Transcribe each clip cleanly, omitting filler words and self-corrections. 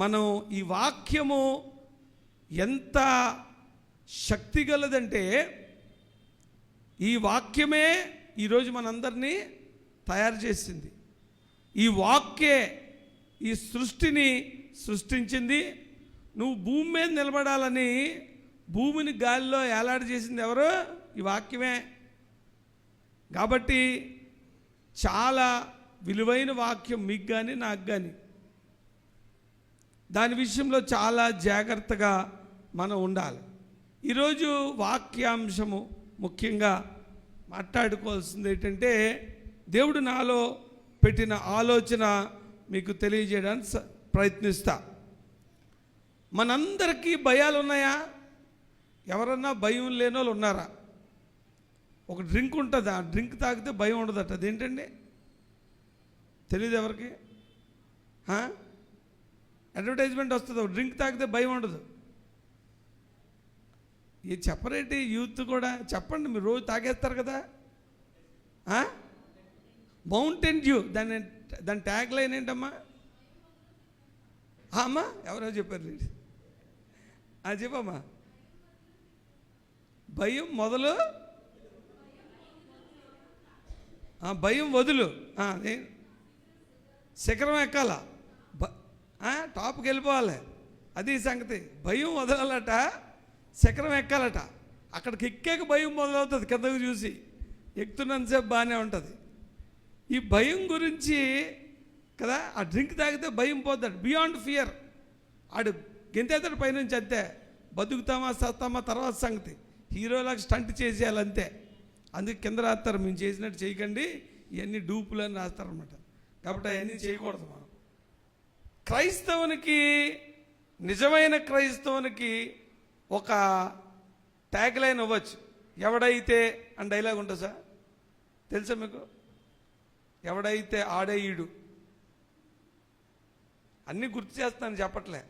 మనం ఈ వాక్యము ఎంత శక్తి గలదంటే ఈ వాక్యమే ఈరోజు మనందరినీ తయారు చేసింది. ఈ వాక్యే ఈ సృష్టిని సృష్టించింది. నువ్వు భూమి మీద నిలబడాలని భూమిని గాలిలో ఏలాడ చేసింది ఎవరు? ఈ వాక్యమే. కాబట్టి చాలా విలువైన వాక్యం మీకు కానీ నాకు కానీ. దాని విషయంలో చాలా జాగ్రత్తగా మనం ఉండాలి. ఈరోజు వాక్యాంశము ముఖ్యంగా మాట్లాడుకోవాల్సింది ఏంటంటే, దేవుడు నాలో పెట్టిన ఆలోచన మీకు తెలియజేయడానికి ప్రయత్నిస్తా. మనందరికీ భయాలు ఉన్నాయా? ఎవరన్నా భయం లేని వాళ్ళు ఉన్నారా? ఒక డ్రింక్ ఉంటుంది, ఆ డ్రింక్ తాగితే భయం ఉండదట. అదేంటండి తెలియదు ఎవరికి? అడ్వర్టైజ్మెంట్ వస్తుంది, ఒక డ్రింక్ తాగితే భయం ఉండదు. ఇది చెప్పరేంటి? యూత్ కూడా చెప్పండి, మీరు రోజు తాగేస్తారు కదా. మౌంటైన్ డ్యూ, దాని ట్యాగ్ లైన్ ఏంటమ్మా? అమ్మా ఎవరో చెప్పారు, చెప్పమ్మా. భయం మొదలు, భయం వదులు, శిఖరం ఎక్కాల, టాప్కి వెళ్ళిపోవాలి. అది సంగతి. భయం వదలాలట, శిఖరం ఎక్కాలట. అక్కడికి ఎక్కాక భయం మొదలవుతుంది. కిందకు చూసి ఎక్కుతున్నంతసేపు బాగానే ఉంటుంది. ఈ భయం గురించి కదా, ఆ డ్రింక్ తాగితే భయం పోతాడు. Beyond fear. ఆడు గెంతేతాడు పైనుంచి, అంతే. బతుకుతామా సస్తామా తర్వాత సంగతి. హీరోలాగా స్టంట్ చేసేయాలంతే. అందుకే కింద రాస్తారు, మేము చేసినట్టు చేయకండి, ఇవన్నీ డూపులు అని రాస్తారనమాట. కాబట్టి అవన్నీ చేయకూడదు. మనం క్రైస్తవునికి, నిజమైన క్రైస్తవునికి ఒక ట్యాగ్ లైన్ అవ్వచ్చు. ఎవడైతే అని డైలాగ్ ఉంటుంది సార్, తెలుసా మీకు? ఎవడైతే ఆడే ఈడు. అన్నీ గుర్తు చేస్తాను, చెప్పట్లే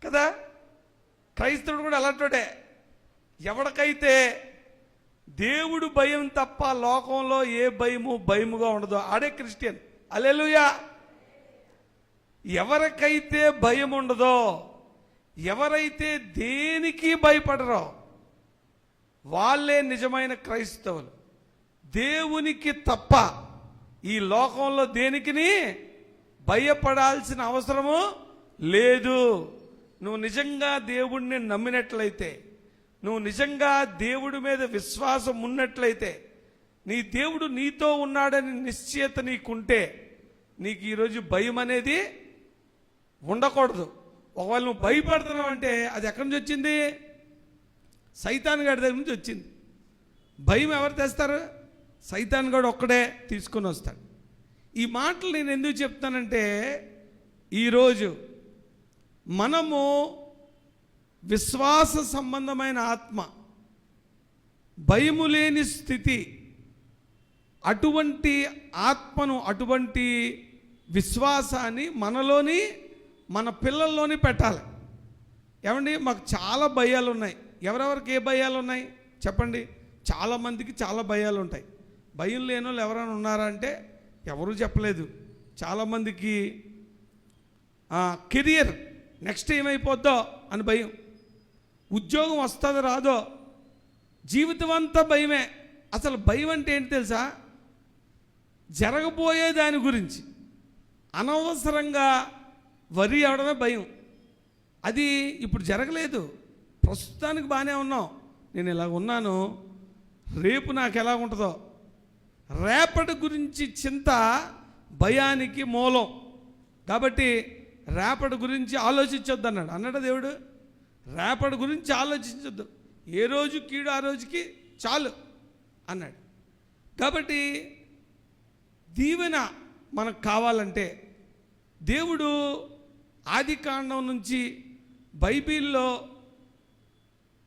కదా. క్రైస్తవుడు కూడా అలాంటోడే. ఎవరికైతే దేవుడు భయం తప్ప లోకంలో ఏ భయముగా ఉండదో ఆడే క్రిస్టియన్. హల్లెలూయా. ఎవరికైతే భయం ఉండదో, ఎవరైతే దేనికి భయపడరో వాళ్ళే నిజమైన క్రైస్తవులు. దేవునికి తప్ప ఈ లోకంలో దేనికిని భయపడాల్సిన అవసరము లేదు. నువ్వు నిజంగా దేవుడిని నమ్మినట్లయితే, నువ్వు నిజంగా దేవుడి మీద విశ్వాసం ఉన్నట్లయితే, నీ దేవుడు నీతో ఉన్నాడని నిశ్చయత నీకుంటే, నీకు ఈరోజు భయం అనేది ఉండకూడదు. ఒకవేళ నువ్వు భయపడుతున్నావు అంటే అది ఎక్కడి నుంచి వచ్చింది? సైతాన్ గారి దగ్గర నుంచి వచ్చింది. భయం ఎవరు తెస్తారు? సైతాన్ గారు ఒక్కడే తీసుకొని వస్తాడు. ఈ మాటలు నేను ఎందుకు చెప్తానంటే, ఈరోజు మనము విశ్వాస సంబంధమైన ఆత్మ, భయము లేని స్థితి, అటువంటి ఆత్మను, అటువంటి విశ్వాసాన్ని మనలోని, మన పిల్లల్లోని పెట్టాలి. ఏమండి, మాకు చాలా భయాలు ఉన్నాయి. ఎవరెవరికి ఏ భయాలు ఉన్నాయి చెప్పండి? చాలామందికి చాలా భయాలు ఉంటాయి. భయం లేని వాళ్ళు ఎవరైనా ఉన్నారా అంటే ఎవరూ చెప్పలేదు. చాలామందికి కెరియర్ నెక్స్ట్ ఏమైపోద్దో అని భయం, ఉద్యోగం వస్తుందో రాదో, జీవితం అంతా భయమే. అసలు భయం అంటే ఏంటి తెలుసా? జరగబోయే దాని గురించి అనవసరంగా వరి అవడమే భయం. అది ఇప్పుడు జరగలేదు, ప్రస్తుతానికి బాగానే ఉన్నాం. నేను ఇలా ఉన్నాను, రేపు నాకు ఎలా ఉంటుందో. రేపటి గురించి చింత భయానికి మూలం. కాబట్టి రేపటి గురించి ఆలోచించొద్దు అన్నాడు దేవుడు. రేపటి గురించి ఆలోచించొద్దు, ఏ రోజు కీడు ఆ రోజుకి చాలు అన్నాడు. కాబట్టి దీవెన మనకు కావాలంటే దేవుడు ఆదికాండం నుంచి బైబిల్లో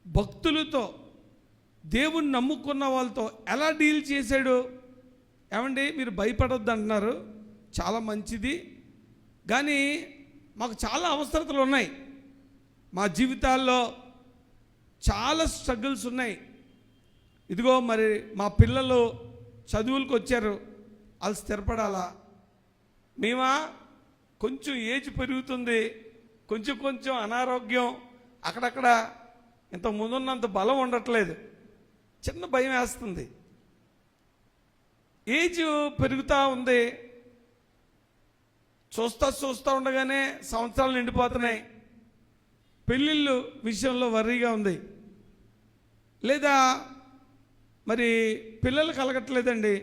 భక్తులతో, దేవుణ్ణి నమ్ముకున్న వాళ్ళతో ఎలా డీల్ చేశాడు? ఏమండి, మీరు భయపడొద్దు అంటున్నారు, చాలా మంచిది. కానీ మాకు చాలా అవసరతలు ఉన్నాయి, మా జీవితాల్లో చాలా స్ట్రగుల్స్ ఉన్నాయి. ఇదిగో మరి మా పిల్లలు చదువులకు వచ్చారు, వాళ్ళు స్థిరపడాలా. మేమా కొంచెం ఏజ్ పెరుగుతుంది, కొంచెం కొంచెం అనారోగ్యం, అక్కడక్కడ ఇంత ముందున్నంత బలం ఉండట్లేదు, చిన్న భయం వేస్తుంది. ఏజ్ పెరుగుతూ ఉంది, చూస్తూ ఉండగానే సంవత్సరాలు నిండిపోతున్నాయి. పెళ్ళిళ్ళు విషయంలో వర్రీగా ఉంది. లేదా మరి పిల్లలు కలగట్లేదండి.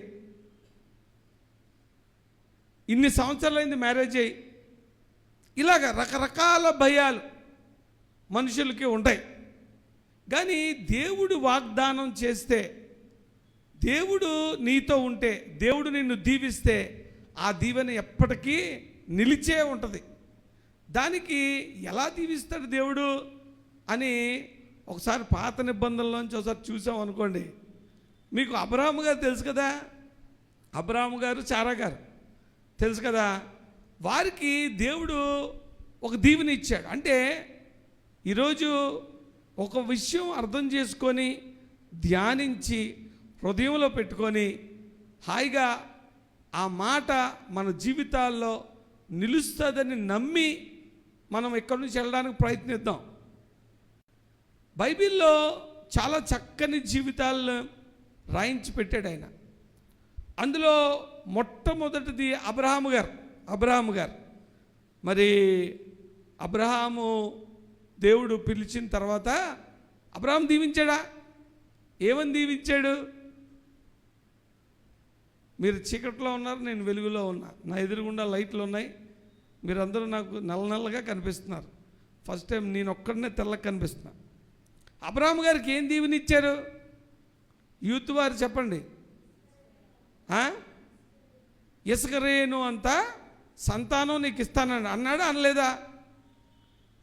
ఇన్ని సంవత్సరాలైంది మ్యారేజ్ అయ్యి. ఇలాగ రకరకాల భయాలు మనుషులకి ఉంటాయి. కానీ దేవుడు వాగ్దానం చేస్తే, దేవుడు నీతో ఉంటే, దేవుడు నిన్ను దీవిస్తే ఆ దీవెన ఎప్పటికీ నిలిచే ఉంటుంది. దానికి ఎలా దీవిస్తాడు దేవుడు అని ఒకసారి పాత నిబంధనలోంచి ఒకసారి చూసాం అనుకోండి. మీకు అబ్రహాము గారు తెలుసు కదా, అబ్రహాము గారు సారా గారు తెలుసు కదా. వారికి దేవుడు ఒక దీవెన ఇచ్చాడు. అంటే ఈరోజు ఒక విషయం అర్థం చేసుకొని ధ్యానించి హృదయంలో పెట్టుకొని హాయిగా ఆ మాట మన జీవితాల్లో నిలుస్తుందని నమ్మి మనం ఇక్కడి నుంచి వెళ్ళడానికి ప్రయత్నిద్దాం. బైబిల్లో చాలా చక్కని జీవితాలను రాయించి పెట్టాడు ఆయన. అందులో మొట్టమొదటిది అబ్రహాము గారు. మరి అబ్రహాము దేవుడు పిలిచిన తర్వాత అబ్రహాము దీవించాడా? ఏమని దీవించాడు? మీరు చీకట్లో ఉన్నారు, నేను వెలుగులో ఉన్నా, నా ఎదురుగుండా లైట్లు ఉన్నాయి, మీరందరూ నాకు నల్లగా కనిపిస్తున్నారు. ఫస్ట్ టైం నేను ఒక్కడనే తెల్లగా కనిపిస్తున్నా. అబ్రహాము గారికి ఏం దీవెన ఇచ్చారు? యూత్ వారు చెప్పండి. ఇసుక రేణు అంత సంతానం నీకు ఇస్తానని అన్నాడా, అనలేదా?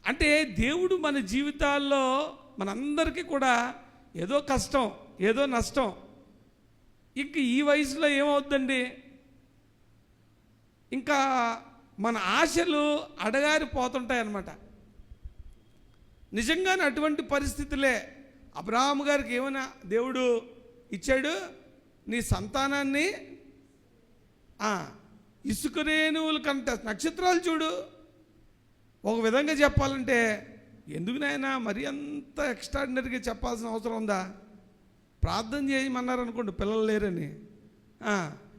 అంటే దేవుడు మన జీవితాల్లో మనందరికీ కూడా ఏదో కష్టం, ఏదో నష్టం. ఇంక ఈ వయసులో ఏమవుద్దండి, ఇంకా మన ఆశలు అడగారిపోతుంటాయన్నమాట. నిజంగానే అటువంటి పరిస్థితులే అబ్రహాము గారికి ఏమైనా దేవుడు ఇచ్చాడు, నీ సంతానాన్ని ఇసుక రేణువుల కంటే నక్షత్రాలు చూడు. ఒక విధంగా చెప్పాలంటే ఎందుకు నాయనా మరీ అంత ఎక్స్ట్రాడినరీగా చెప్పాల్సిన అవసరం ఉందా? ప్రార్థన చేయమన్నారు అనుకోండి, పిల్లలు లేరని,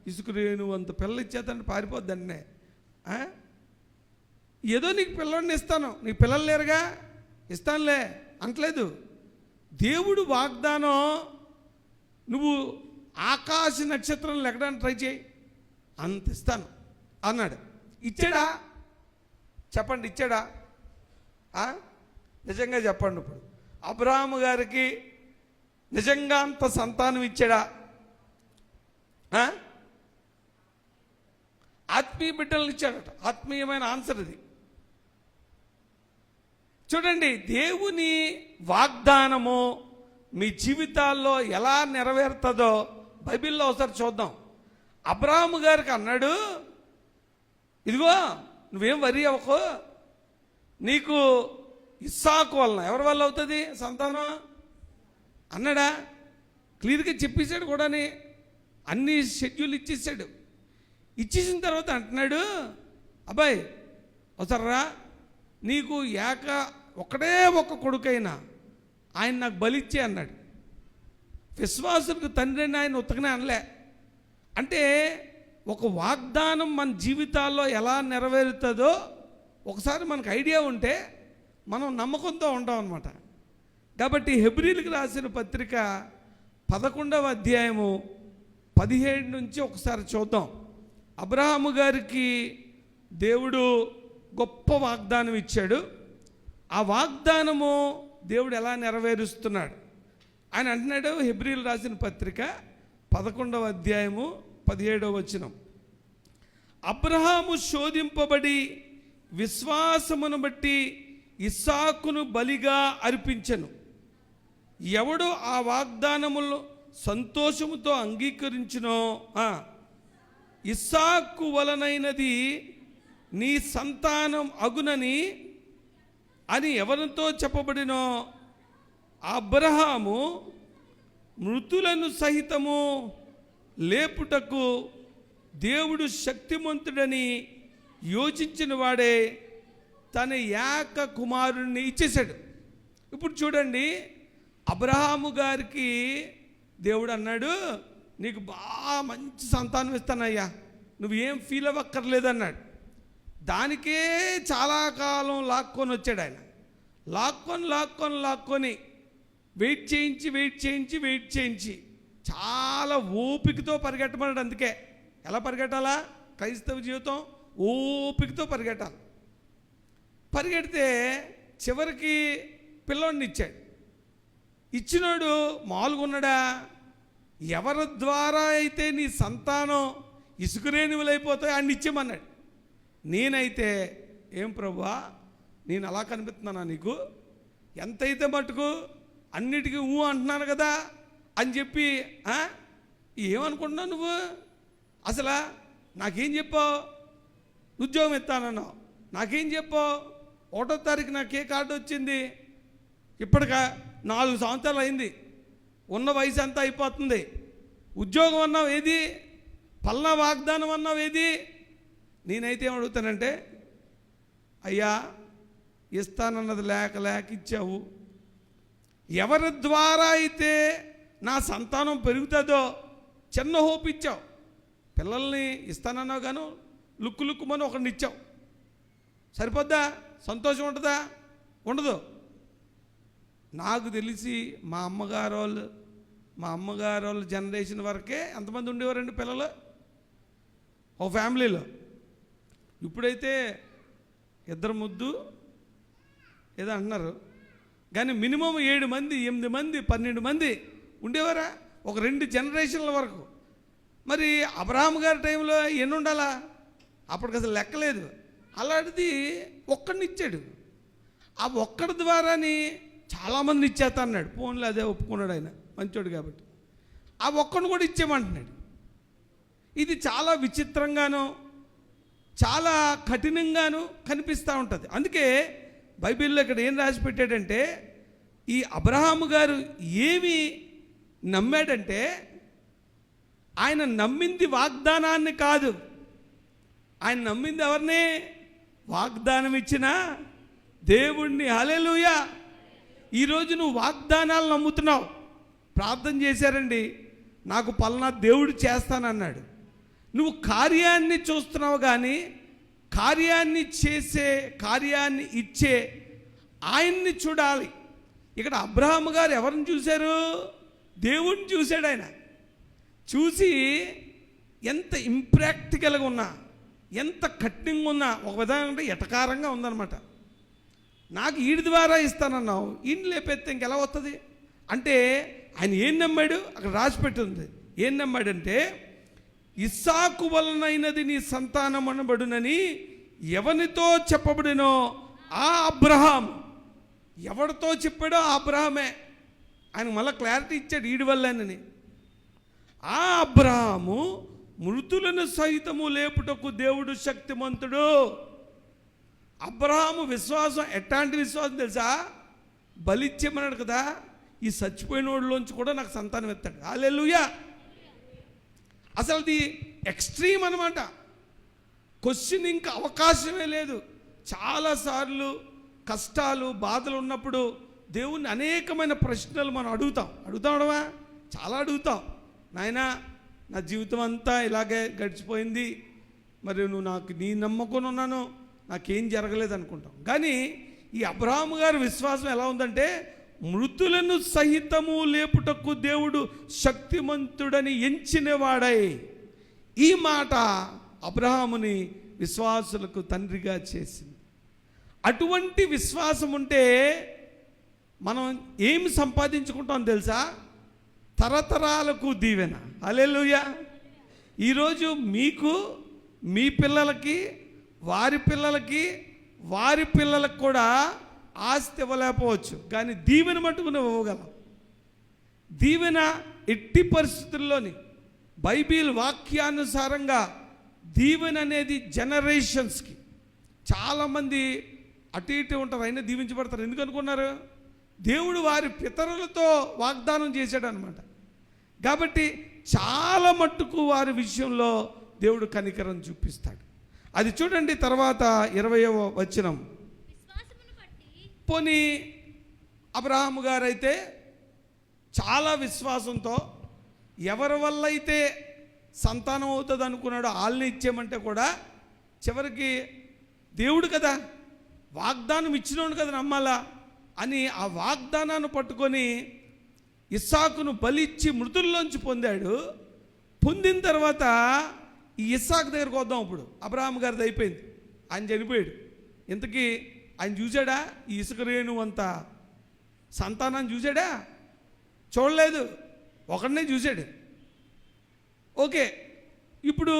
ఇసుక రేణువు అంత పిల్లలు ఇచ్చేద్దంటే పారిపోద్దండి. ఏదో నీకు పిల్లల్ని ఇస్తాను, నీకు పిల్లలు లేరుగా ఇస్తానులే అంటలేదు. దేవుడు వాగ్దానం, నువ్వు ఆకాశ నక్షత్రం లెక్కడానికి ట్రై చేయి, అంత ఇస్తాను అన్నాడు. ఇచ్చాడా? చెప్పండి, ఇచ్చాడా? నిజంగా చెప్పండి. ఇప్పుడు అబ్రహాము గారికి నిజంగా అంత సంతానం ఇచ్చాడా? ఆత్మీయ బిడ్డలను ఇచ్చాడట. ఆత్మీయమైన ఆన్సర్ ఇది. చూడండి, దేవుని వాగ్దానము మీ జీవితాల్లో ఎలా నెరవేరుతుందో బైబిల్లో ఒకసారి చూద్దాం. అబ్రహాము గారికి అన్నాడు, ఇదిగో నువ్వేం వరి అవ్వకు, నీకు ఇస్సాకు వలన, ఎవరి వల్ల అవుతుంది సంతానం అన్నాడా? క్లియర్గా చెప్పేశాడు కూడాని, అన్ని షెడ్యూల్ ఇచ్చేసాడు. ఇచ్చేసిన తర్వాత అంటున్నాడు, అబ్బాయి ఒకసారి రా, నీకు ఒక్కడే ఒక్క కొడుకైనా ఆయన నాకు బలిచ్చే అన్నాడు. విశ్వాసులకు తండ్రి అని ఆయన ఉత్తకనే అనలే. అంటే ఒక వాగ్దానం మన జీవితాల్లో ఎలా నెరవేరుతుందో ఒకసారి మనకు ఐడియా ఉంటే మనం నమ్మకంతో ఉంటాం అన్నమాట. కాబట్టి హెబ్రీలకు రాసిన పత్రిక 11వ అధ్యాయము 17 నుంచి ఒకసారి చూద్దాం. అబ్రహాము గారికి దేవుడు గొప్ప వాగ్దానం ఇచ్చాడు. ఆ వాగ్దానము దేవుడు ఎలా నెరవేరుస్తున్నాడు ఆయన అంటున్నాడు. హెబ్రీలు రాసిన పత్రిక 11వ అధ్యాయము 17వ వచనం, అబ్రహాము శోధింపబడి విశ్వాసమును బట్టి ఇస్సాకును బలిగా అర్పించెను. ఎవడు ఆ వాగ్దానములు సంతోషముతో అంగీకరించునో, ఇస్సాకు వలనైనది నీ సంతానం అగునని అని ఎవరితో చెప్పబడినో, అబ్రహాము మృతులను సహితము లేపుటకు దేవుడు శక్తిమంతుడని యోచించిన వాడే తన ఏక కుమారుణ్ణి ఇచ్చేశాడు. ఇప్పుడు చూడండి, అబ్రహాము గారికి దేవుడు అన్నాడు, నీకు బాగా మంచి సంతానం ఇస్తానయ్యా, నువ్వేం ఫీల్ అవ్వక్కర్లేదు అన్నాడు. దానికే చాలా కాలం లాక్కొని వచ్చాడు ఆయన. లాక్కొని వెయిట్ చేయించి చాలా ఓపికతో పరిగెట్టమన్నాడు. అందుకే ఎలా పరిగెట్టాలా? క్రైస్తవ జీవితం ఓపికతో పరిగెట్టాలి. పరిగెడితే చివరికి పిల్లోడిని ఇచ్చాడు. ఇచ్చినోడు మామూలుగా ఉన్నాడా? ఎవరి ద్వారా అయితే నీ సంతానం ఇసుకరేణువులైపోతాయో ఆయన ఇచ్చేమన్నాడు. నేనైతే ఏం ప్రభువా, నేను అలా కనిపిస్తున్నానా నీకు? ఎంతైతే మటుకు అన్నిటికీ అంటున్నాను కదా అని చెప్పి ఏమనుకుంటున్నావు నువ్వు? అసలు నాకేం చెప్పావు? ఉద్యోగం ఇస్తానన్నావు, నాకేం చెప్పావు? 1వ తారీఖు నాకు ఏ కార్డు వచ్చింది? ఇప్పటికా 4 సంవత్సరాలు అయింది, ఉన్న వయసు అంతా అయిపోతుంది. ఉద్యోగం అన్నావు ఏది? పల్లా వాగ్దానం అన్నావు ఏది? నేనైతే ఏమడుగుతానంటే, అయ్యా ఇస్తానన్నది లేక ఇచ్చావు. ఎవరి ద్వారా అయితే నా సంతానం పెరుగుతుందో చిన్న హోప్ ఇచ్చావు. పిల్లల్ని ఇస్తానన్నావు గాను లుక్కుమని ఒకరిని ఇచ్చావు. సరిపోద్దా? సంతోషం ఉంటుందా? ఉండదు. నాకు తెలిసి మా అమ్మగారు వాళ్ళ జనరేషన్ వరకే ఎంతమంది ఉండేవారండి పిల్లలు ఒక ఫ్యామిలీలో? ఇప్పుడైతే 2 ముద్దు ఏదో అంటున్నారు, కానీ మినిమం 7 మంది, 8 మంది, 12 మంది ఉండేవారా ఒక 2 జనరేషన్ల వరకు. మరి అబ్రహాము గారి టైంలో ఎన్ని ఉండాలా? అప్పటికి అసలు లెక్కలేదు. అలాంటిది ఒక్కడిని ఇచ్చాడు. ఆ ఒక్కడి ద్వారాని చాలామందిని ఇచ్చేస్తా అన్నాడు. ఫోన్లో అదే ఒప్పుకున్నాడు ఆయన, మంచోడు కాబట్టి. ఆ ఒక్కడిని కూడా ఇచ్చేయమంటున్నాడు. ఇది చాలా విచిత్రంగాను చాలా కఠినంగాను కనిపిస్తూ ఉంటుంది. అందుకే బైబిల్లో ఇక్కడ ఏం రాసి పెట్టాడంటే, ఈ అబ్రహాము గారు ఏమి నమ్మాడంటే, ఆయన నమ్మింది వాగ్దానాన్ని కాదు, ఆయన నమ్మింది ఎవరిని? వాగ్దానం ఇచ్చిన దేవుణ్ణి. హల్లెలూయా. ఈరోజు నువ్వు వాగ్దానాలు నమ్ముతున్నావు. ప్రార్థన చేశారండి, నాకు పలానా దేవుడు చేస్తానన్నాడు. నువ్వు కార్యాన్ని చూస్తున్నావు, కానీ కార్యాన్ని చేసే, కార్యాన్ని ఇచ్చే ఆయన్ని చూడాలి. ఇక్కడ అబ్రహాము గారు ఎవరిని చూశారు? దేవుణ్ణి చూశాడు. ఆయన చూసి ఎంత ఇంప్రాక్టికల్గా ఉన్నా, ఎంత కఠినంగా ఉన్నా, ఒక విధంగా అంటే ఎటకారంగా ఉందన్నమాట. నాకు వీడి ద్వారా ఇస్తానన్నావు, ఈయన లేపెత్తే ఇంకెలా వస్తుంది అంటే ఆయన ఏం నమ్మాడు? అక్కడ రాసి పెట్టింది. ఏం నమ్మాడంటే, ఇస్సాకు వలనైనది నీ సంతానం అనబడునని ఎవరితో చెప్పబడినో ఆ అబ్రహాం. ఎవరితో చెప్పాడో ఆ అబ్రహామే. ఆయన మళ్ళీ క్లారిటీ ఇచ్చాడు, వీడి వల్లనని. ఆ అబ్రహాము మృతులను సహితము లేపుటకు దేవుడు శక్తిమంతుడు. అబ్రహాము విశ్వాసం ఎట్లాంటి విశ్వాసం తెలుసా? బలిచ్చేమన్నాడు కదా, ఈ చచ్చిపోయిన వాళ్ళలోంచి కూడా నాకు సంతానం ఎత్తాడు. హల్లెలూయా. అసలు అది ఎక్స్ట్రీమ్ అనమాట. క్వశ్చన్ ఇంకా అవకాశమే లేదు. చాలాసార్లు కష్టాలు, బాధలు ఉన్నప్పుడు దేవుణ్ణి అనేకమైన ప్రశ్నలు మనం అడుగుతామా? చాలా అడుగుతాం. నాయనా, నా జీవితం అంతా ఇలాగే గడిచిపోయింది, మరి నువ్వు నాకు నీ నమ్మకం ఉన్నాను, నాకేం జరగలేదు అనుకుంటాం. కానీ ఈ అబ్రహాము గారి విశ్వాసం ఎలా ఉందంటే, మృతులను సహితము లేపుటకు దేవుడు శక్తిమంతుడని ఎంచినవాడై. ఈ మాట అబ్రహాముని విశ్వాసులకు తండ్రిగా చేసింది. అటువంటి విశ్వాసం ఉంటే మనం ఏమి సంపాదించుకుంటాం తెలుసా? తరతరాలకు దీవెన. హల్లెలూయా. ఈరోజు మీకు, మీ పిల్లలకి, వారి పిల్లలకి, వారి పిల్లలకు కూడా ఆస్తి ఇవ్వలేకపోవచ్చు, కానీ దీవెన మట్టుకు నువ్వు ఇవ్వగలవు. దీవెన ఎట్టి పరిస్థితుల్లోని బైబిల్ వాక్యానుసారంగా దీవెన అనేది జనరేషన్స్కి. చాలామంది అటు ఇటు ఉంటారు, అయినా దీవించబడతారు. ఎందుకు అనుకున్నారు? దేవుడు వారి పితరులతో వాగ్దానం చేశాడు అనమాట. కాబట్టి చాలా మట్టుకు వారి విషయంలో దేవుడు కనికరం చూపిస్తాడు. అది చూడండి. తర్వాత 20వ వచనం. పోనీ అబ్రహాము గారైతే చాలా విశ్వాసంతో ఎవరి వల్ల అయితే సంతానం అవుతుంది అనుకున్నాడో వాళ్ళని ఇచ్చేయమంటే కూడా చివరికి దేవుడు కదా, వాగ్దానం ఇచ్చినోడు కదా నమ్మాలా అని ఆ వాగ్దానాన్ని పట్టుకొని ఇస్సాకును బలిచ్చి మృతుల్లోంచి పొందాడు. పొందిన తర్వాత ఈ ఇస్సాకు దగ్గరకు వద్దాం. ఇప్పుడు అబ్రహాం గారిది అయిపోయింది, ఆయన చనిపోయాడు. ఇంతకీ ఆయన చూశాడా ఈ ఇసుక రేణువు అంత సంతానాన్ని? చూశాడా? చూడలేదు, ఒకడినే చూశాడు. ఓకే, ఇప్పుడు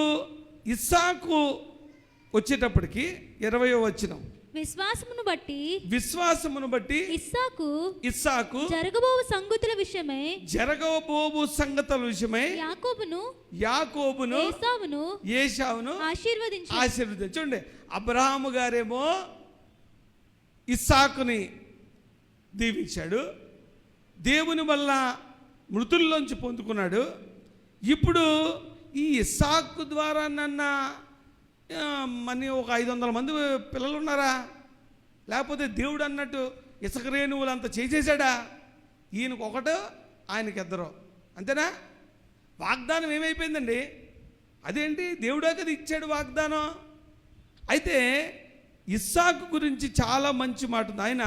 ఇస్సాకు వచ్చేటప్పటికి 20వ వచనం. విశ్వాసమును బట్టి ఇస్సాకు జరగబోవు సంగతుల విషయమై యాకోబును ఏశావును ఆశీర్వదించి. చూడండి, అబ్రహాము గారేమో ఇస్సాకుని దీవించాడు, దేవుని వల్ల మృతుల్లోంచి పొందుకున్నాడు. ఇప్పుడు ఈ ఇస్సాకు ద్వారా మన ఒక 500 మంది పిల్లలు ఉన్నారా? లేకపోతే దేవుడు అన్నట్టు ఇసుక రేణువులు అంతా చేసేసాడా? ఈయనకు ఒకడు, ఆయనకి ఇద్దరు, అంతేనా? వాగ్దానం ఏమైపోయిందండి? అదేంటి, దేవుడే కదా ఇచ్చాడు వాగ్దానం. అయితే ఇస్సాకు గురించి చాలా మంచి మాట ఉంది. ఆయన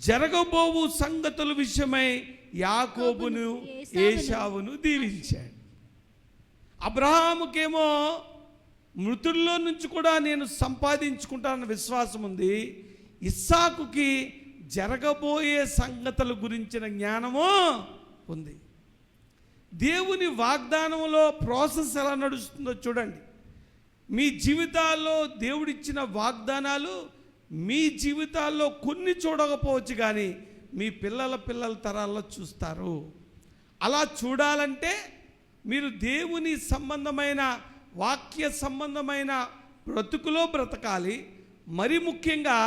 జరగబోవు సంగతుల విషయమై యాకోబును ఏశావును దీవించాడు. అబ్రహాముకేమో మృతుల్లో నుంచి కూడా నేను సంపాదించుకుంటానన్న విశ్వాసం ఉంది. ఇస్సాకుకి జరగబోయే సంగతుల గురించిన జ్ఞానము ఉంది. దేవుని వాగ్దానంలో ప్రాసెస్ ఎలా నడుస్తుందో చూడండి. మీ జీవితాల్లో దేవుడిచ్చిన వాగ్దానాలు మీ జీవితాల్లో కొన్ని చూడకపోవచ్చు, కానీ మీ పిల్లల తరాల్లో చూస్తారు. అలా చూడాలంటే మీరు దేవుని సంబంధమైన వాక్య సంబంధమైన బ్రతుకులో బ్రతకాలి. మరి ముఖ్యంగా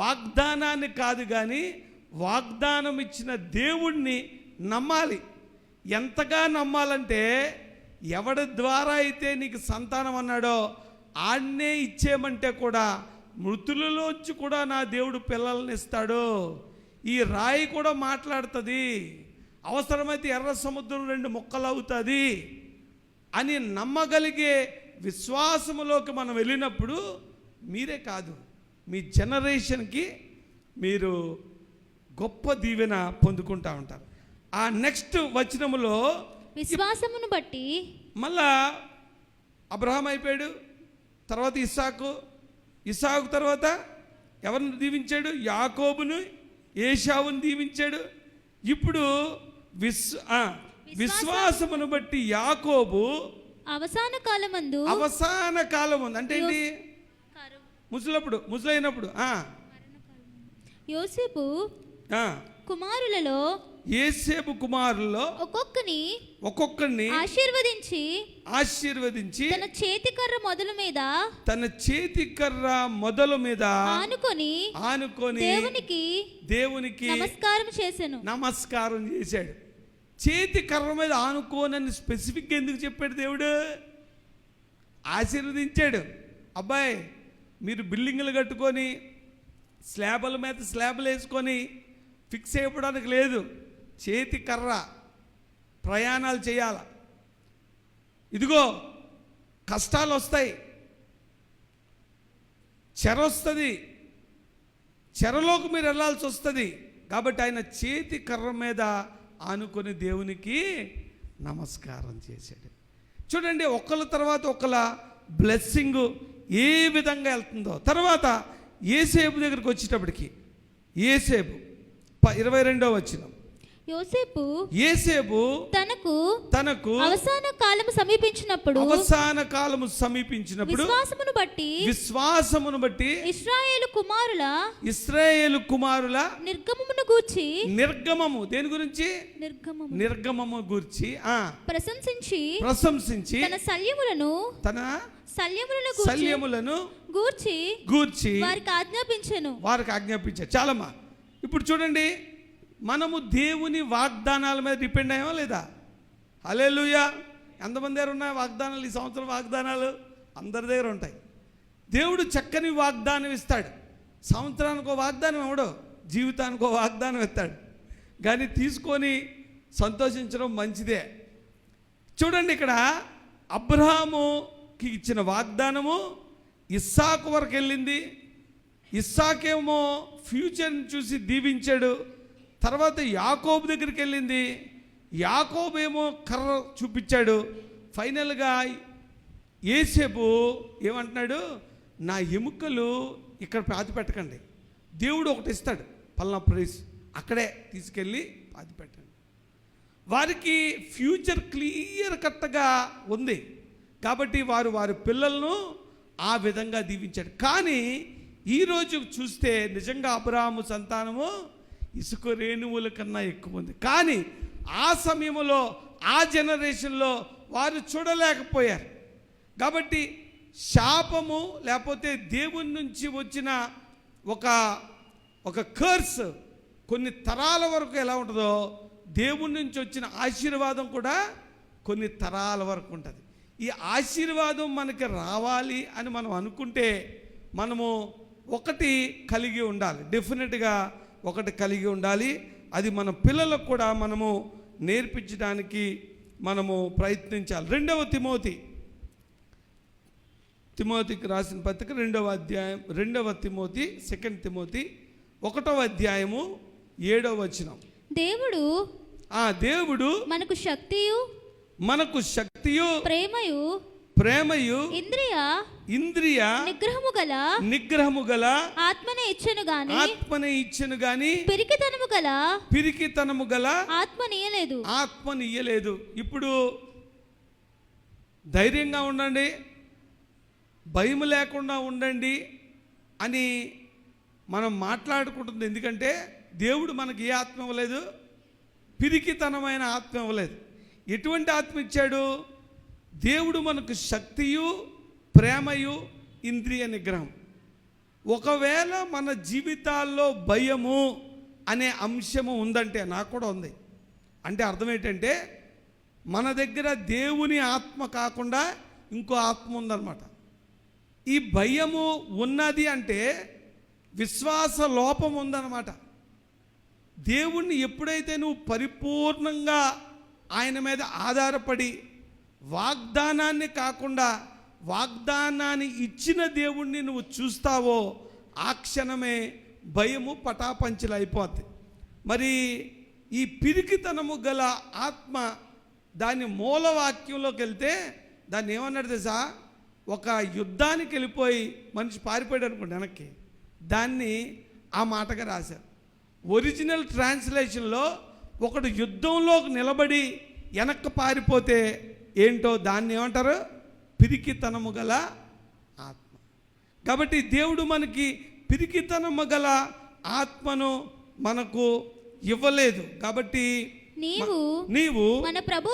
వాగ్దానాన్ని కాదు, కానీ వాగ్దానం ఇచ్చిన దేవుణ్ణి నమ్మాలి. ఎంతగా నమ్మాలంటే ఎవడి ద్వారా అయితే నీకు సంతానం అన్నాడో ఆడనే ఇచ్చేయమంటే కూడా మృతులలోంచి కూడా నా దేవుడు పిల్లల్ని ఇస్తాడు. ఈ రాయి కూడా మాట్లాడుతుంది, అవసరమైతే ఎర్ర సముద్రం 2 ముక్కలు అవుతుంది అని నమ్మగలిగే విశ్వాసములోకి మనం వెళ్ళినప్పుడు మీరే కాదు, మీ జనరేషన్కి మీరు గొప్ప దీవెన పొందుకుంటా ఉంటారు. ఆ నెక్స్ట్ వచనములో విశ్వాసమును బట్టి మళ్ళా అబ్రహాం అయిపోయాడు. తర్వాత ఇస్సాకు తర్వాత ఎవరిని దీవించాడు? యాకోబును ఏశావును దీవించాడు. ఇప్పుడు విశ్వాసమును బట్టి యాకోబు అవసాన కాలమందు అంటే ఏంటి? ముసలైనప్పుడు యోసేపు కుమారులలో ఒక్కొక్కరిని ఆశీర్వదించి తన చేతి కర్ర మొదలు మీద ఆనుకొని దేవునికి నమస్కారం చేశాడు. చేతి కర్ర మీద ఆనుకోనని స్పెసిఫిక్గా ఎందుకు చెప్పాడు దేవుడు? ఆశీర్వదించాడు. అబ్బాయి, మీరు బిల్డింగులు కట్టుకొని స్లాబుల మీద స్లాబులు వేసుకొని ఫిక్స్ అయిపోవడానికి లేదు. చేతి కర్ర, ప్రయాణాలు చేయాల. ఇదిగో కష్టాలు వస్తాయి, చెర వస్తుంది, చెరలోకి మీరు వెళ్ళాల్సి వస్తుంది. కాబట్టి ఆయన చేతి కర్ర మీద ఆనుకొని దేవునికి నమస్కారం చేశాడు. చూడండి, ఒకళ్ళ తర్వాత ఒకళ్ళ బ్లెస్సింగ్ ఏ విధంగా వెళ్తుందో. తర్వాత యోసేపు దగ్గరికి వచ్చేటప్పటికి, యోసేపు 22వ వచనం. యోసేపు తనకు అవసాన కాలము సమీపించినప్పుడు విశ్వాసమును బట్టి ఇశ్రాయేలు కుమారుల నిర్గమము దేని గురించి? నిర్గమము గురించి ప్రశంసించి తన శల్యములను గూర్చి వారికి ఆజ్ఞాపించారు. చాలమ్మా. ఇప్పుడు చూడండి, మనము దేవుని వాగ్దానాల మీద డిపెండ్ అయ్యామా లేదా? హల్లెలూయా. ఎంతమంది ఉన్నాయి వాగ్దానాలు? ఈ సంవత్సరం వాగ్దానాలు అందరి దగ్గర ఉంటాయి. దేవుడు చక్కని వాగ్దానం ఇస్తాడు. సంవత్సరానికి ఒక వాగ్దానం ఇవ్వడు, జీవితానికి ఒక వాగ్దానం ఇస్తాడు. కానీ తీసుకొని సంతోషించడం మంచిదే. చూడండి, ఇక్కడ అబ్రహాముకి ఇచ్చిన వాగ్దానము ఇస్సాకు వరకు వెళ్ళింది. ఇస్సాకేమో ఫ్యూచర్ని చూసి దీవించాడు. తర్వాత యాకోబు దగ్గరికి వెళ్ళింది. యాకోబు ఏమో కర్ర చూపించాడు. ఫైనల్గా యోసేపు ఏమంటున్నాడు, నా ఎముకలు ఇక్కడ పాతి పెట్టకండి, దేవుడు ఒకటి ఇస్తాడు పలానా ప్రైస్, అక్కడే తీసుకెళ్ళి పాతి పెట్టండి. వారికి ఫ్యూచర్ క్లియర్ కట్గా ఉంది కాబట్టి వారి పిల్లలను ఆ విధంగా దీవించాడు. కానీ ఈరోజు చూస్తే నిజంగా అబ్రహాము సంతానము ఇసుక రేణువుల కన్నా ఎక్కువ ఉంది. కానీ ఆ సమయంలో ఆ జనరేషన్లో వారు చూడలేకపోయారు. కాబట్టి శాపము లేకపోతే దేవుని నుంచి వచ్చిన ఒక కర్స్ కొన్ని తరాల వరకు ఎలా ఉంటుందో, దేవుని నుంచి వచ్చిన ఆశీర్వాదం కూడా కొన్ని తరాల వరకు ఉంటుంది. ఈ ఆశీర్వాదం మనకి రావాలి అని మనం అనుకుంటే మనము ఒకటి కలిగి ఉండాలి, డెఫినెట్గా ఒకటి కలిగి ఉండాలి. అది మన పిల్లలకు కూడా మనము నేర్పించడానికి మనము ప్రయత్నించాలి. 2వ తిమోతికి రాసిన పత్రిక 2వ అధ్యాయం, 2వ తిమోతి, 2 తిమోతి 1వ అధ్యాయము 7వ వచనం. దేవుడు మనకు శక్తియు ప్రేమయు ఇంద్రియ నిగ్రహము గల ఆత్మనే ఇచ్చెను గాని పిరికితనము గల ఆత్మనియ్యలేదు. ఇప్పుడు ధైర్యంగా ఉండండి, భయం లేకుండా ఉండండి అని మనం మాట్లాడుకుంటుంది. ఎందుకంటే దేవుడు మనకి ఏ ఆత్మ ఇవ్వలేదు, పిరికితనమైన ఆత్మ ఇవ్వలేదు. ఎటువంటి ఆత్మ ఇచ్చాడు? దేవుడు మనకు శక్తియు ప్రేమయు ఇంద్రియ నిగ్రహం. ఒకవేళ మన జీవితాల్లో భయము అనే అంశము ఉందంటే, నాకు కూడా ఉంది అంటే అర్థం ఏంటంటే మన దగ్గర దేవుని ఆత్మ కాకుండా ఇంకో ఆత్మ ఉందన్నమాట. ఈ భయము ఉన్నది అంటే విశ్వాస లోపం ఉందన్నమాట. దేవుణ్ణి ఎప్పుడైతే నువ్వు పరిపూర్ణంగా ఆయన మీద ఆధారపడి వాగ్దానాన్ని కాకుండా వాగ్దానాన్ని ఇచ్చిన దేవుణ్ణి నువ్వు చూస్తావో ఆ క్షణమే భయము పటాపంచలు అయిపోద్ది. మరి ఈ పిరికితనము గల ఆత్మ, దాని మూలవాక్యంలోకి వెళ్తే దాన్ని ఏమన్నాడు తెలుసా? ఒక యుద్ధానికి వెళ్ళిపోయి మనిషి పారిపోయాడు అనుకోండి వెనక్కి, దాన్ని ఆ మాటగా రాశారు. ఒరిజినల్ ట్రాన్స్లేషన్లో ఒకడు యుద్ధంలోకి నిలబడి వెనక్కి పారిపోతే ఏంటో దాన్ని ఏమంటారు? పిరికితనము గల ఆత్మ. కాబట్టి దేవుడు మనకి పిరికితనము గల ఆత్మను మనకు ఇవ్వలేదు. కాబట్టి నీవు మన ప్రభు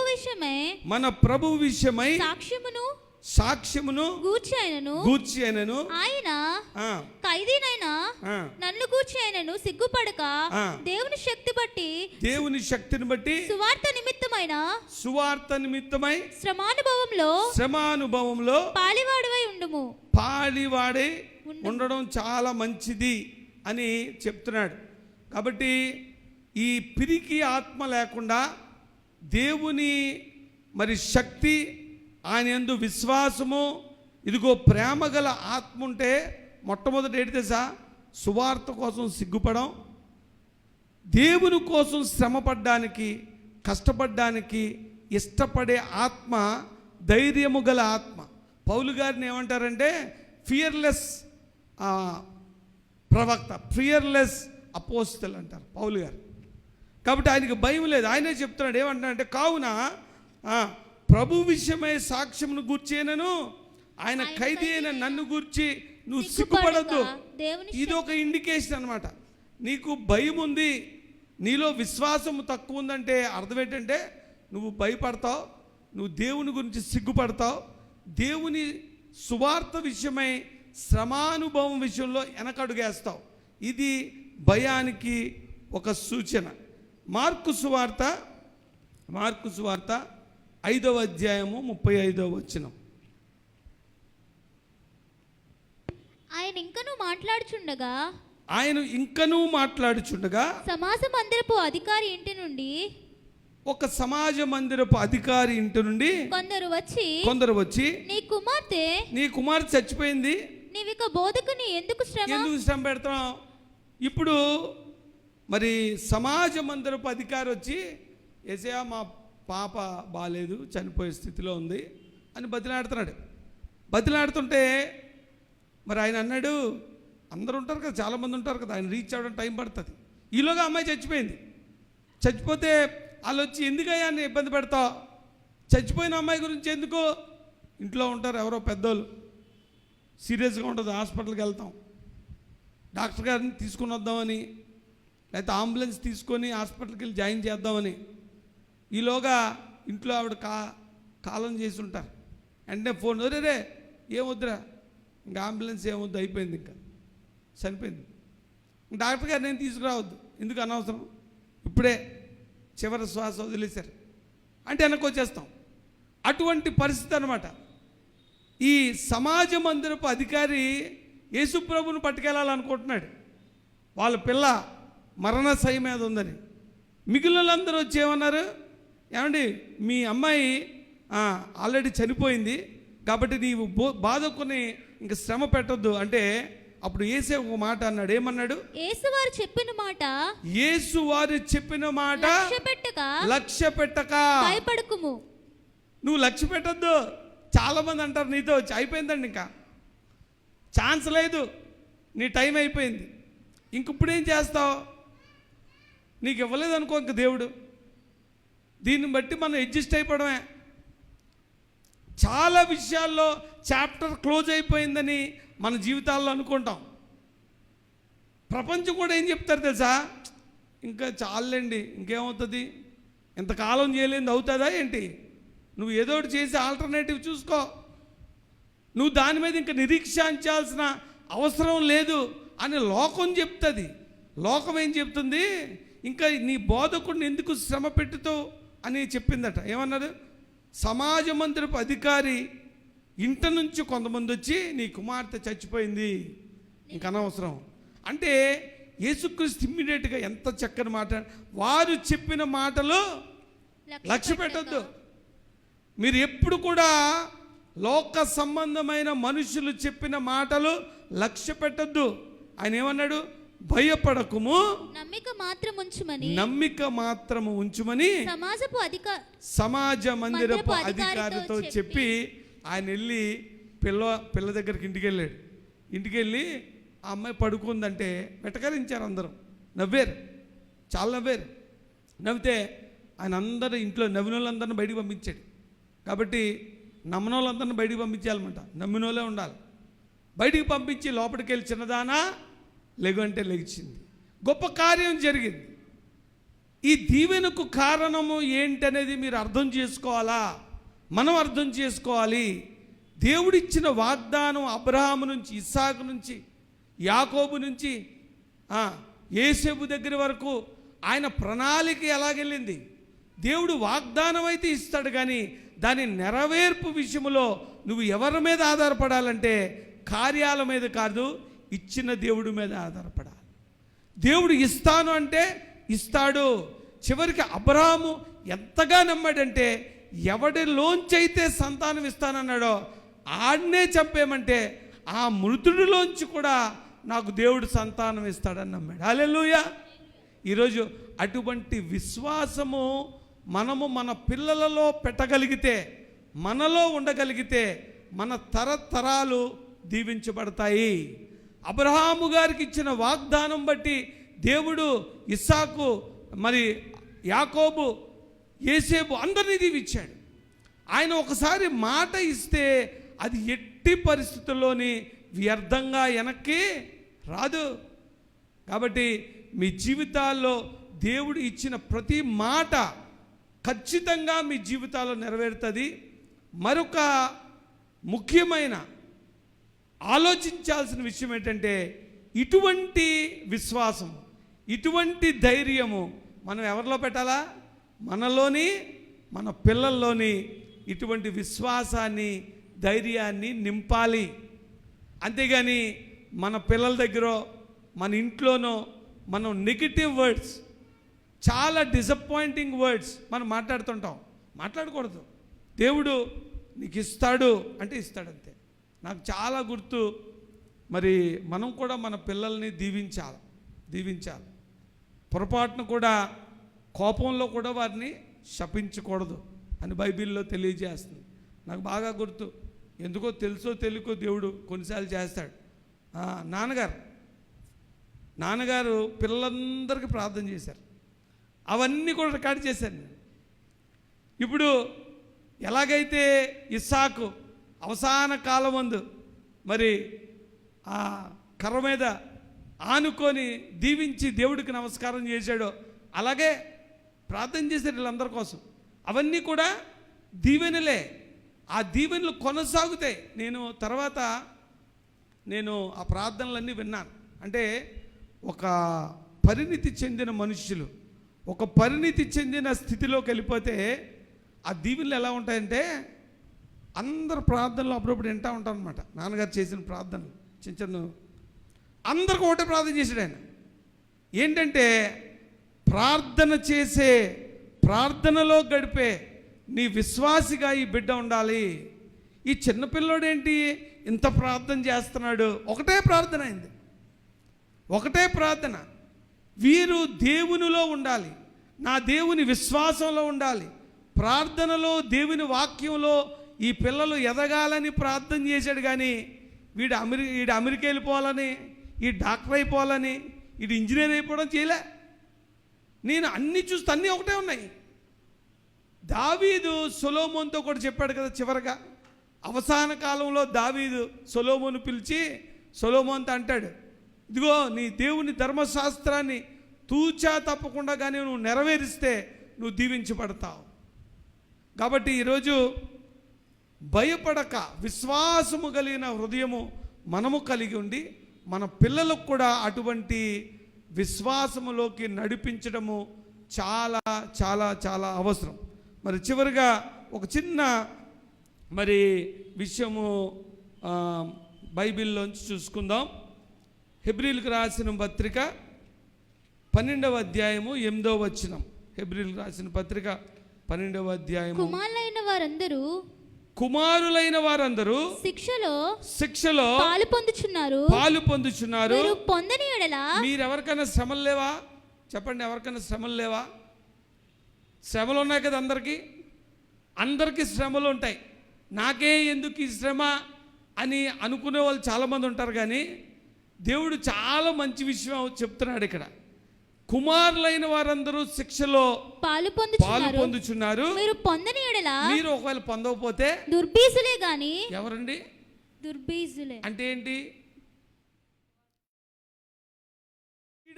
విషయమై సాక్ష్యమును గూర్చి అయినను ఆయన ఖైదీనైనా నన్ను గూర్చి అయినను సిగ్గుపడక దేవుని శక్తిని బట్టి సువార్త నిమిత్తమై శ్రమానుభవంలో పాలివాడై ఉండడం చాలా మంచిది అని చెప్తున్నాడు. కాబట్టి ఈ పిరికి ఆత్మ లేకుండా దేవుని మరి శక్తి, ఆయన యందు విశ్వాసము, ఇదిగో ప్రేమ గల ఆత్మ ఉంటే మొట్టమొదటి ఏంటి తెలుసా? సువార్త కోసం సిగ్గుపడం, దేవుని కోసం శ్రమపడ్డానికి, కష్టపడ్డానికి ఇష్టపడే ఆత్మ ధైర్యము గల ఆత్మ. పౌలు గారిని ఏమంటారంటే ఫియర్లెస్ ప్రవక్త, ఫియర్లెస్ అపోస్తల్ అంటారు పౌలు గారు. కాబట్టి ఆయనకి భయం లేదు. ఆయనే చెప్తున్నాడు, ఏమంటాడంటే కావున ప్రభు విషయమై సాక్ష్యమును గూర్చేనను ఆయన ఖైదీ అయిన నన్ను గూర్చి నువ్వు సిగ్గుపడద్దు. ఇది ఒక ఇండికేషన్ అనమాట. నీకు భయం ఉంది, నీలో విశ్వాసము తక్కువ ఉందంటే అర్థం ఏంటంటే నువ్వు భయపడతావు, నువ్వు దేవుని గురించి సిగ్గుపడతావు, దేవుని సువార్త విషయమై శ్రమానుభవం విషయంలో వెనకడుగేస్తావు. ఇది భయానికి ఒక సూచన. మార్కు సువార్త 5వ అధ్యాయము 35వ వచనం. ఆయన ఇంకనూ మాట్లాడుచుండగా సమాజ మందిరపు అధికారి ఇంటి నుండి ఒక సమాజ మందిరపు అధికారి ఇంటి నుండి కొందరు వచ్చి నీ కుమార్తె చచ్చిపోయింది, నీవిక బోధకుని ఎందుకు శ్రమ పెడతాం. ఇప్పుడు మరి సమాజ మందిరపు అధికారి వచ్చి, యేసయ్య మా పాప బాలేదు, చనిపోయే స్థితిలో ఉంది అని బతిలాడుతుంటే మరి ఆయన అన్నాడు, అందరూ ఉంటారు కదా, చాలామంది ఉంటారు కదా, ఆయన రీచ్ అవ్వడం టైం పడుతుంది. ఈలోగా అమ్మాయి చచ్చిపోతే వాళ్ళు వచ్చి ఎందుకయ్యా అని ఇబ్బంది పెడతావు, చచ్చిపోయిన అమ్మాయి గురించి ఎందుకు, ఇంట్లో ఉంటారు ఎవరో పెద్దోళ్ళు, సీరియస్గా ఉంటుంది, హాస్పిటల్కి వెళ్తాం, డాక్టర్ గారిని తీసుకుని వద్దామని, లేకపోతే అంబులెన్స్ తీసుకొని హాస్పిటల్కి వెళ్ళి జాయిన్ చేద్దామని, ఈలోగా ఇంట్లో ఆవిడ కాలం చేసి ఉంటారు. వెంటనే ఫోన్, రే ఏమొద్దురా, ఇంకా అంబులెన్స్ ఏమొద్దు, అయిపోయింది, ఇంకా చనిపోయింది, డాక్టర్ గారు నేను తీసుకురావద్దు, ఎందుకు అనవసరం, ఇప్పుడే చివరి శ్వాస వదిలేశారు అంటే వెనక్కి వచ్చేస్తాం. అటువంటి పరిస్థితి అన్నమాట. ఈ సమాజ మందిరపు అధికారి యేసుప్రభుని పట్టుకెళ్ళాలనుకుంటున్నాడు. వాళ్ళ పిల్ల మరణశయ్య మీద ఉందని. మిగిలినందరూ వచ్చి ఏమన్నారు, ఏమండి మీ అమ్మాయి ఆల్రెడీ చనిపోయింది కాబట్టి నీవు బాధకుని ఇంక శ్రమ పెట్టొద్దు అంటే, అప్పుడు యేసే ఒక మాట అన్నాడు. ఏమన్నాడు? యేసువారు చెప్పిన మాట లక్ష్య పెట్టక భయపడకుము. నువ్వు లక్ష్య పెట్టొద్దు. చాలా మంది అంటారు నీతో వచ్చి, అయిపోయిందండి, ఇంకా ఛాన్స్ లేదు, నీ టైం అయిపోయింది, ఇంక ఇప్పుడు ఏం చేస్తావు, నీకు ఇవ్వలేదు అనుకో ఇంక దేవుడు. దీన్ని బట్టి మనం అడ్జస్ట్ అయిపోవడమే. చాలా విషయాల్లో చాప్టర్ క్లోజ్ అయిపోయిందని మన జీవితాల్లో అనుకుంటాం. ప్రపంచం కూడా ఏం చెప్తారు తెలుసా, ఇంకా చాలండి, ఇంకేమవుతుంది, ఇంతకాలం చేయలేనిది అవుతుందా ఏంటి, నువ్వు ఏదో ఒకటి చేసి ఆల్టర్నేటివ్ చూసుకో, నువ్వు దాని మీద ఇంకా నిరీక్షించాల్సిన అవసరం లేదు అని లోకం చెప్తుంది. లోకం ఏం చెప్తుంది, ఇంకా నీ బోధకుడిని ఎందుకు శ్రమ పెట్టుతావు అని చెప్పిందట. ఏమన్నారు? సమాజ మందిరపు అధికారి ఇంట నుంచి కొంతమంది వచ్చి నీ కుమార్తె చచ్చిపోయింది, ఇంక అనవసరం అంటే, యేసుక్రీస్తు ఇమ్మీడియట్గా ఎంత చక్కని మాట, వారు చెప్పిన మాటలు లక్ష్య పెట్టద్దు. మీరు ఎప్పుడు కూడా లోక సంబంధమైన మనుషులు చెప్పిన మాటలు లక్ష్య పెట్టద్దు. ఆయన ఏమన్నాడు? భయపడకుము, నమ్మిక మాత్రము ఉంచుమని సమాజ మందిరపు అధికారితో చెప్పి ఆయన వెళ్ళి పిల్ల దగ్గరికి ఇంటికి వెళ్ళి ఆ అమ్మాయి పడుకుందంటే వెటకరించారు, అందరూ నవ్వారు, చాలా నవ్వితే ఆయన అందరూ ఇంట్లో నవ్విన వాళ్ళందరినీ బయటికి పంపించాడు. కాబట్టి నమ్మిన వాళ్ళందరినీ బయటికి పంపించాలన్నమాట, నమ్మిన వాళ్ళే ఉండాలి. బయటికి పంపించి లోపలికి వెళ్ళి, చిన్నదానా లెగు అంటే లెగిచింది, గొప్ప కార్యం జరిగింది. ఈ దీవెనకు కారణము ఏంటనేది మీరు అర్థం చేసుకోవాలా, మనం అర్థం చేసుకోవాలి. దేవుడిచ్చిన వాగ్దానం అబ్రహాము నుంచి, ఇస్సాకు నుంచి, యాకోబు నుంచి యేసేపు దగ్గర వరకు ఆయన ప్రణాళిక ఎలాగెళ్ళింది. దేవుడు వాగ్దానం అయితే ఇస్తాడు, కానీ దాని నెరవేర్పు విషయంలో నువ్వు ఎవరి మీద ఆధారపడాలంటే కార్యాల మీద కాదు, ఇచ్చిన దేవుడి మీద ఆధారపడాలి. దేవుడు ఇస్తాను అంటే ఇస్తాడు. చివరికి అబ్రహాము ఎంతగా నమ్మాడంటే, ఎవడిలోంచైతే సంతానం ఇస్తానన్నాడో ఆడనే చంపేమంటే ఆ మృతుడిలోంచి కూడా నాకు దేవుడు సంతానం ఇస్తాడని నమ్మాడు. హల్లెలూయా. ఈరోజు అటువంటి విశ్వాసము మనము మన పిల్లలలో పెట్టగలిగితే, మనలో ఉండగలిగితే, మన తరతరాలు దీవించబడతాయి. అబ్రహాము గారికి ఇచ్చిన వాగ్దానం బట్టి దేవుడు ఇస్సాకు, మరి యాకోబు, యేసేపు అందరినీ దీవించాడు. ఆయన ఒకసారి మాట ఇస్తే అది ఎట్టి పరిస్థితుల్లోని వ్యర్థంగా వెనక్కి రాదు. కాబట్టి మీ జీవితాల్లో దేవుడు ఇచ్చిన ప్రతి మాట ఖచ్చితంగా మీ జీవితాల్లో నెరవేరుతుంది. మరొక ముఖ్యమైన ఆలోచించాల్సిన విషయం ఏంటంటే, ఇటువంటి విశ్వాసం, ఇటువంటి ధైర్యము మనం ఎవరిలో పెట్టాలా? మనలోని, మన పిల్లల్లోని ఇటువంటి విశ్వాసాన్ని, ధైర్యాన్ని నింపాలి. అంతేగాని మన పిల్లల దగ్గర, మన ఇంట్లోనో మనం నెగిటివ్ వర్డ్స్, చాలా డిసప్పాయింటింగ్ వర్డ్స్ మనం మాట్లాడుతుంటాం. మాట్లాడకూడదు. దేవుడు నీకు ఇస్తాడు అంటే ఇస్తాడు, అంతే. నాకు చాలా గుర్తు, మరి మనం కూడా మన పిల్లల్ని దీవించాలి. పొరపాటును కూడా, కోపంలో కూడా వారిని శపించకూడదు అని బైబిల్లో తెలియజేస్తుంది. నాకు బాగా గుర్తు, ఎందుకో తెలుసో తెలియకో దేవుడు కొన్నిసార్లు చేస్తాడు. నాన్నగారు పిల్లలందరికీ ప్రార్థన చేశారు. అవన్నీ కూడా రికార్డ్ చేశాను నేను. ఇప్పుడు ఎలాగైతే ఇస్సాకు అవసాన కాలం ముందు మరి ఆ కర్ర మీద ఆనుకొని దీవించి దేవుడికి నమస్కారం చేశాడో, అలాగే ప్రార్థన చేశారు వీళ్ళందరి కోసం. అవన్నీ కూడా దీవెనలే. ఆ దీవెనలు కొనసాగుతాయి. నేను ఆ ప్రార్థనలన్నీ విన్నాను. అంటే ఒక పరిణితి చెందిన మనుషులు ఒక పరిణితి చెందిన స్థితిలోకి వెళ్ళిపోతే ఆ దీవెనలు ఎలా ఉంటాయంటే, అందరు ప్రార్థనలు అప్పుడప్పుడు వింటూ ఉంటాం అనమాట. నాన్నగారు చేసిన ప్రార్థనలు చిన్న అందరికి ఒకటే ప్రార్థన చేశాడు ఆయన. ఏంటంటే, ప్రార్థనలో గడిపే నీ విశ్వాసిగా ఈ బిడ్డ ఉండాలి. ఈ చిన్నపిల్లోడేంటి ఇంత ప్రార్థన చేస్తున్నాడు? ఒకటే ప్రార్థన అయింది, ఒకటే ప్రార్థన. వీరు దేవునిలో ఉండాలి, నా దేవుని విశ్వాసంలో ఉండాలి, ప్రార్థనలో దేవుని వాక్యంలో ఈ పిల్లలు ఎదగాలని ప్రార్థన చేశాడు. కానీ వీడు అమెరికా వెళ్ళిపోవాలని, ఈ డాక్టర్ అయిపోవాలని, వీడు ఇంజనీర్ అయిపోవడం చేయలే. నేను అన్నీ చూస్తే అన్నీ ఒకటే ఉన్నాయి. దావీదు సొలొమోనుతో కూడా చెప్పాడు కదా, చివరగా అవసాన కాలంలో దావీదు సొలొమోను పిలిచి సొలొమోనుతో అంటాడు, ఇదిగో నీ దేవుని ధర్మశాస్త్రాన్ని తూచా తప్పకుండా కానీ నువ్వు నెరవేరిస్తే నువ్వు దీవించబడతావు. కాబట్టి ఈరోజు భయపడక విశ్వాసము కలిగిన హృదయము మనము కలిగి ఉండి మన పిల్లలకు కూడా అటువంటి విశ్వాసములోకి నడిపించడము చాలా చాలా చాలా అవసరం. మరి చివరిగా ఒక చిన్న మరి విషయము బైబిల్లోంచి చూసుకుందాం. హెబ్రీలకు రాసిన పత్రిక 12వ అధ్యాయము 8వ వచనం. హెబ్రీలకు రాసిన పత్రిక 12వ అధ్యాయము. కుమారులైన వారందరూ శిక్షలో పాలు పొందుచున్నారు. మీరెవరికైనా శ్రమలు లేవా? చెప్పండి, ఎవరికైనా శ్రమలు లేవా? శ్రమలు ఉన్నాయి కదా అందరికీ శ్రమలు ఉంటాయి. నాకే ఎందుకు ఈ శ్రమ అని అనుకునే వాళ్ళు చాలామంది ఉంటారు. కానీ దేవుడు చాలా మంచి విషయం చెప్తున్నాడు ఇక్కడ. కుమారులైన వారందరూ శిక్షలో పాలు పొందుచున్నారు. మీరు ఒకవేళ పొందకపోతే దుర్బీజులే గాని. ఎవరండి దుర్బీజులే అంటే ఏంటి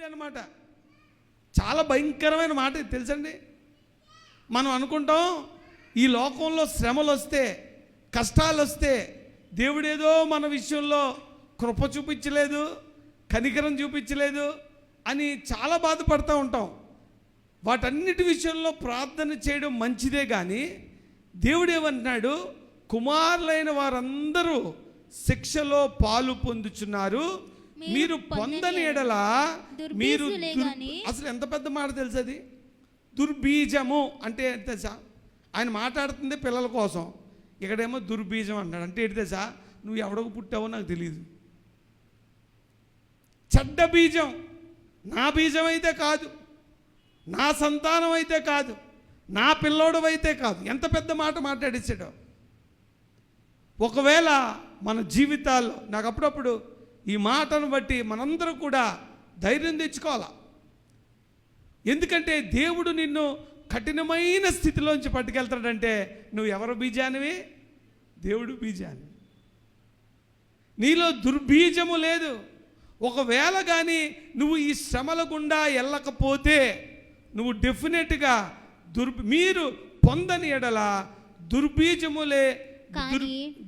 అన్నమాట? చాలా భయంకరమైన మాట తెలుసండి. మనం అనుకుంటాం ఈ లోకంలో శ్రమలు వస్తే, కష్టాలు వస్తే దేవుడేదో మన విషయంలో కృప చూపించలేదు, కనికరం చూపించలేదు అని చాలా బాధపడుతూ ఉంటాం. వాటన్నిటి విషయంలో ప్రార్థన చేయడం మంచిదే. కానీ దేవుడు ఏమంటున్నాడు? కుమారులైన వారందరూ శిక్షలో పాలు పొందుచున్నారు. మీరు పొందని ఎడల మీరు అసలు ఎంత పెద్ద మాట తెలుసు అది? దుర్బీజము అంటే తెలుసా? ఆయన మాట్లాడుతుంది పిల్లల కోసం, ఇక్కడేమో దుర్బీజం అన్నాడు. అంటే ఏంటి తెలుసా? నువ్వు ఎవడకు పుట్టావో నాకు తెలియదు. చెడ్డ బీజం, నా బీజం అయితే కాదు, నా సంతానం అయితే కాదు, నా పిల్లోడు అయితే కాదు. ఎంత పెద్ద మాట మాట్లాడేసాడో. ఒకవేళ మన జీవితాల్లో, నాకు అప్పుడప్పుడు ఈ మాటను బట్టి మనందరూ కూడా ధైర్యం తెచ్చుకోవాలా. ఎందుకంటే దేవుడు నిన్ను కఠినమైన స్థితిలోంచి పట్టుకెళ్తాడంటే నువ్వు ఎవరు బీజానివి? దేవుడు బీజాన్ని. నీలో దుర్బీజము లేదు. ఒకవేళ కానీ నువ్వు ఈ శ్రమల గుండా వెళ్ళకపోతే నువ్వు డెఫినెట్గా మీరు పొందని ఎడల దుర్బీజములే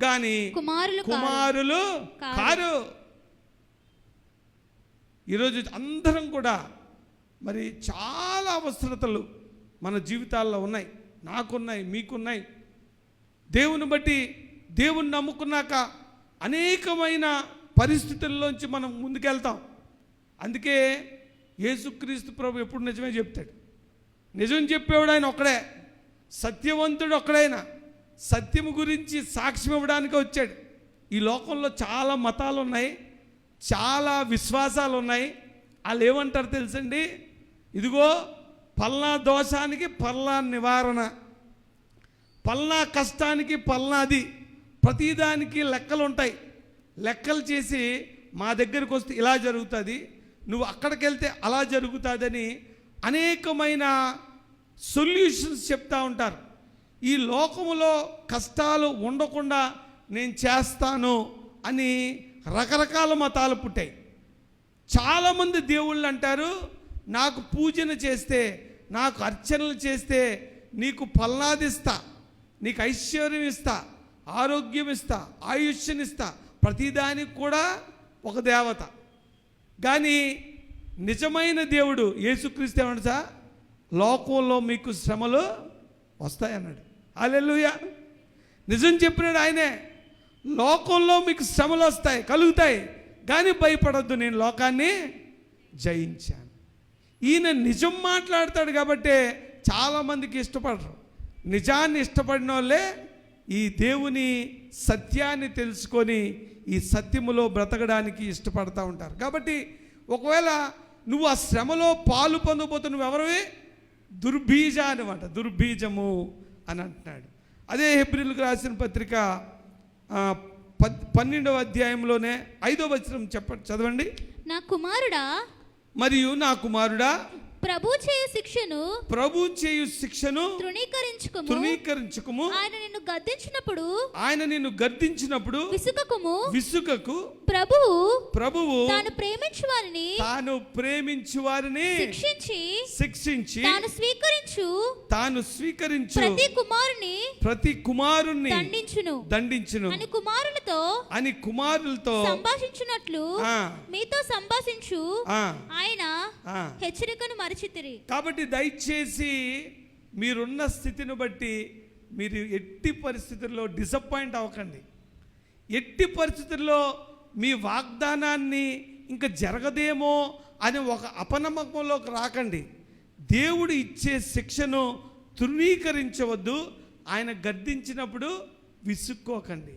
గాని కుమారులు కారు. ఈరోజు అందరం కూడా మరి చాలా అవసరతలు మన జీవితాల్లో ఉన్నాయి, నాకున్నాయి, మీకున్నాయి. దేవుని బట్టి, దేవుని నమ్ముకున్నాక అనేకమైన పరిస్థితుల్లోంచి మనం ముందుకెళ్తాం. అందుకే యేసుక్రీస్తు ప్రభు ఎప్పుడు నిజమే చెప్తాడు. నిజం చెప్పేవాడు ఆయన ఒక్కడే, సత్యవంతుడు ఒక్కడైనా. సత్యము గురించి సాక్ష్యం ఇవ్వడానికి వచ్చాడు. ఈ లోకంలో చాలా మతాలు ఉన్నాయి, చాలా విశ్వాసాలు ఉన్నాయి. వాళ్ళు ఏమంటారు తెలుసండి, ఇదిగో పల్నా దోషానికి పల్నా నివారణ, పల్నా కష్టానికి పల్నాది, ప్రతిదానికి లెక్కలు ఉంటాయి. లెక్కలు చేసి మా దగ్గరికి వస్తే ఇలా జరుగుతుంది, నువ్వు అక్కడికి వెళ్తే అలా జరుగుతుందని అనేకమైన సొల్యూషన్స్ చెప్తూ ఉంటారు. ఈ లోకములో కష్టాలు ఉండకుండా నేను చేస్తాను అని రకరకాల మతాలు పుట్టాయి. చాలామంది దేవుళ్ళు అంటారు, నాకు పూజన చేస్తే, నాకు అర్చనలు చేస్తే నీకు ఫలాదిస్తా, నీకు ఐశ్వర్యం ఇస్తా, ఆరోగ్యం ఇస్తా, ఆయుష్యనిస్తా. ప్రతిదానికి కూడా ఒక దేవత. కానీ నిజమైన దేవుడు యేసుక్రీస్తు ఏమన్నాడు సార్, లోకంలో మీకు శ్రమలు వస్తాయన్నాడు. హల్లెలూయా. నిజం చెప్పినాడు ఆయనే, లోకంలో మీకు శ్రమలు వస్తాయి, కలుగుతాయి, కానీ భయపడొద్దు, నేను లోకాన్ని జయించాను. ఈయన నిజం మాట్లాడతాడు కాబట్టి చాలామందికి ఇష్టపడరు. నిజాన్ని ఇష్టపడిన వాళ్ళే ఈ దేవుని సత్యాన్ని తెలుసుకొని ఈ సత్యములో బ్రతకడానికి ఇష్టపడతా ఉంటారు. కాబట్టి ఒకవేళ నువ్వు ఆ శ్రమలో పాలు పొందబోతు నువ్వెవరివి, దుర్బీజ అనమాట, దుర్బీజము అని అంటున్నాడు. అదే హెబ్రీయులకు రాసిన పత్రిక 12వ అధ్యాయంలోనే 5వ వచనం చదవండి. నా కుమారుడా, మరియు నా కుమారుడా, ప్రభు చేయు శిక్షను తృణీకరించుకుము. ఆయన నిన్ను గద్దించినప్పుడు విసుకకు. ప్రభువు తాను ప్రేమించు వారిని శిక్షించి తాను స్వీకరించు ప్రతి కుమారుణ్ణి దండించును అని కుమారులతో సంభాషించున్నట్లు మీతో సంభాషించు ఆయన హెచ్చరికను మరిచితిరి. కాబట్టి దయచేసి మీరున్న స్థితిని బట్టి మీరు ఎట్టి పరిస్థితుల్లో డిసప్పాయింట్ అవ్వకండి. ఎట్టి పరిస్థితుల్లో మీ వాగ్దానాన్ని ఇంకా జరగదేమో అని ఒక అపనమ్మకంలోకి రాకండి. దేవుడు ఇచ్చే శిక్షను తృణీకరించవద్దు. ఆయన గద్దించినప్పుడు విసుక్కోకండి.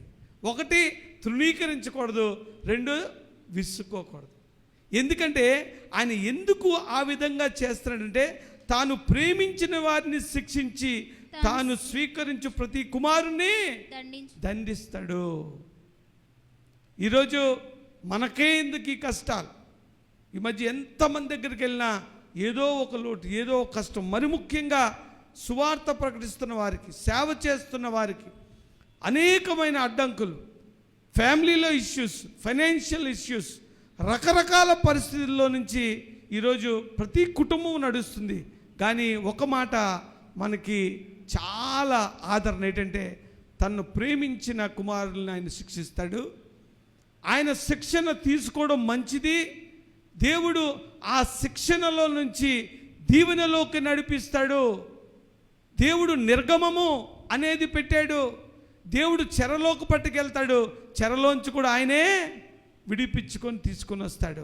1 తృణీకరించకూడదు, 2 విసుక్కోకూడదు. ఎందుకంటే ఆయన ఎందుకు ఆ విధంగా చేస్తున్నాడంటే, తాను ప్రేమించిన వారిని శిక్షించి తాను స్వీకరించు ప్రతి కుమారుణ్ణి దండిస్తాడు. ఈరోజు మనకే ఎందుకు ఈ కష్టాలు? ఈ మధ్య ఎంతమంది దగ్గరికి వెళ్ళినా ఏదో ఒక లోటు, ఏదో ఒక కష్టం. మరి ముఖ్యంగా సువార్త ప్రకటిస్తున్న వారికి, సేవ చేస్తున్న వారికి అనేకమైన అడ్డంకులు, ఫ్యామిలీలో ఇష్యూస్, ఫైనాన్షియల్ ఇష్యూస్, రకరకాల పరిస్థితుల్లో నుంచి ఈరోజు ప్రతి కుటుంబం నడుస్తుంది. కానీ ఒక మాట మనకి చాలా ఆదరణ ఏంటంటే, తన్ను ప్రేమించిన కుమారులను ఆయన శిక్షిస్తాడు. ఆయన శిక్షణ తీసుకోవడం మంచిది. దేవుడు ఆ శిక్షణలో నుంచి దీవెనలోకి నడిపిస్తాడు. దేవుడు నిర్గమము అనేది పెట్టాడు. దేవుడు చెరలోకి పట్టుకెళ్తాడు. చెరలోంచి కూడా ఆయనే విడిపించుకొని తీసుకొని వస్తాడు.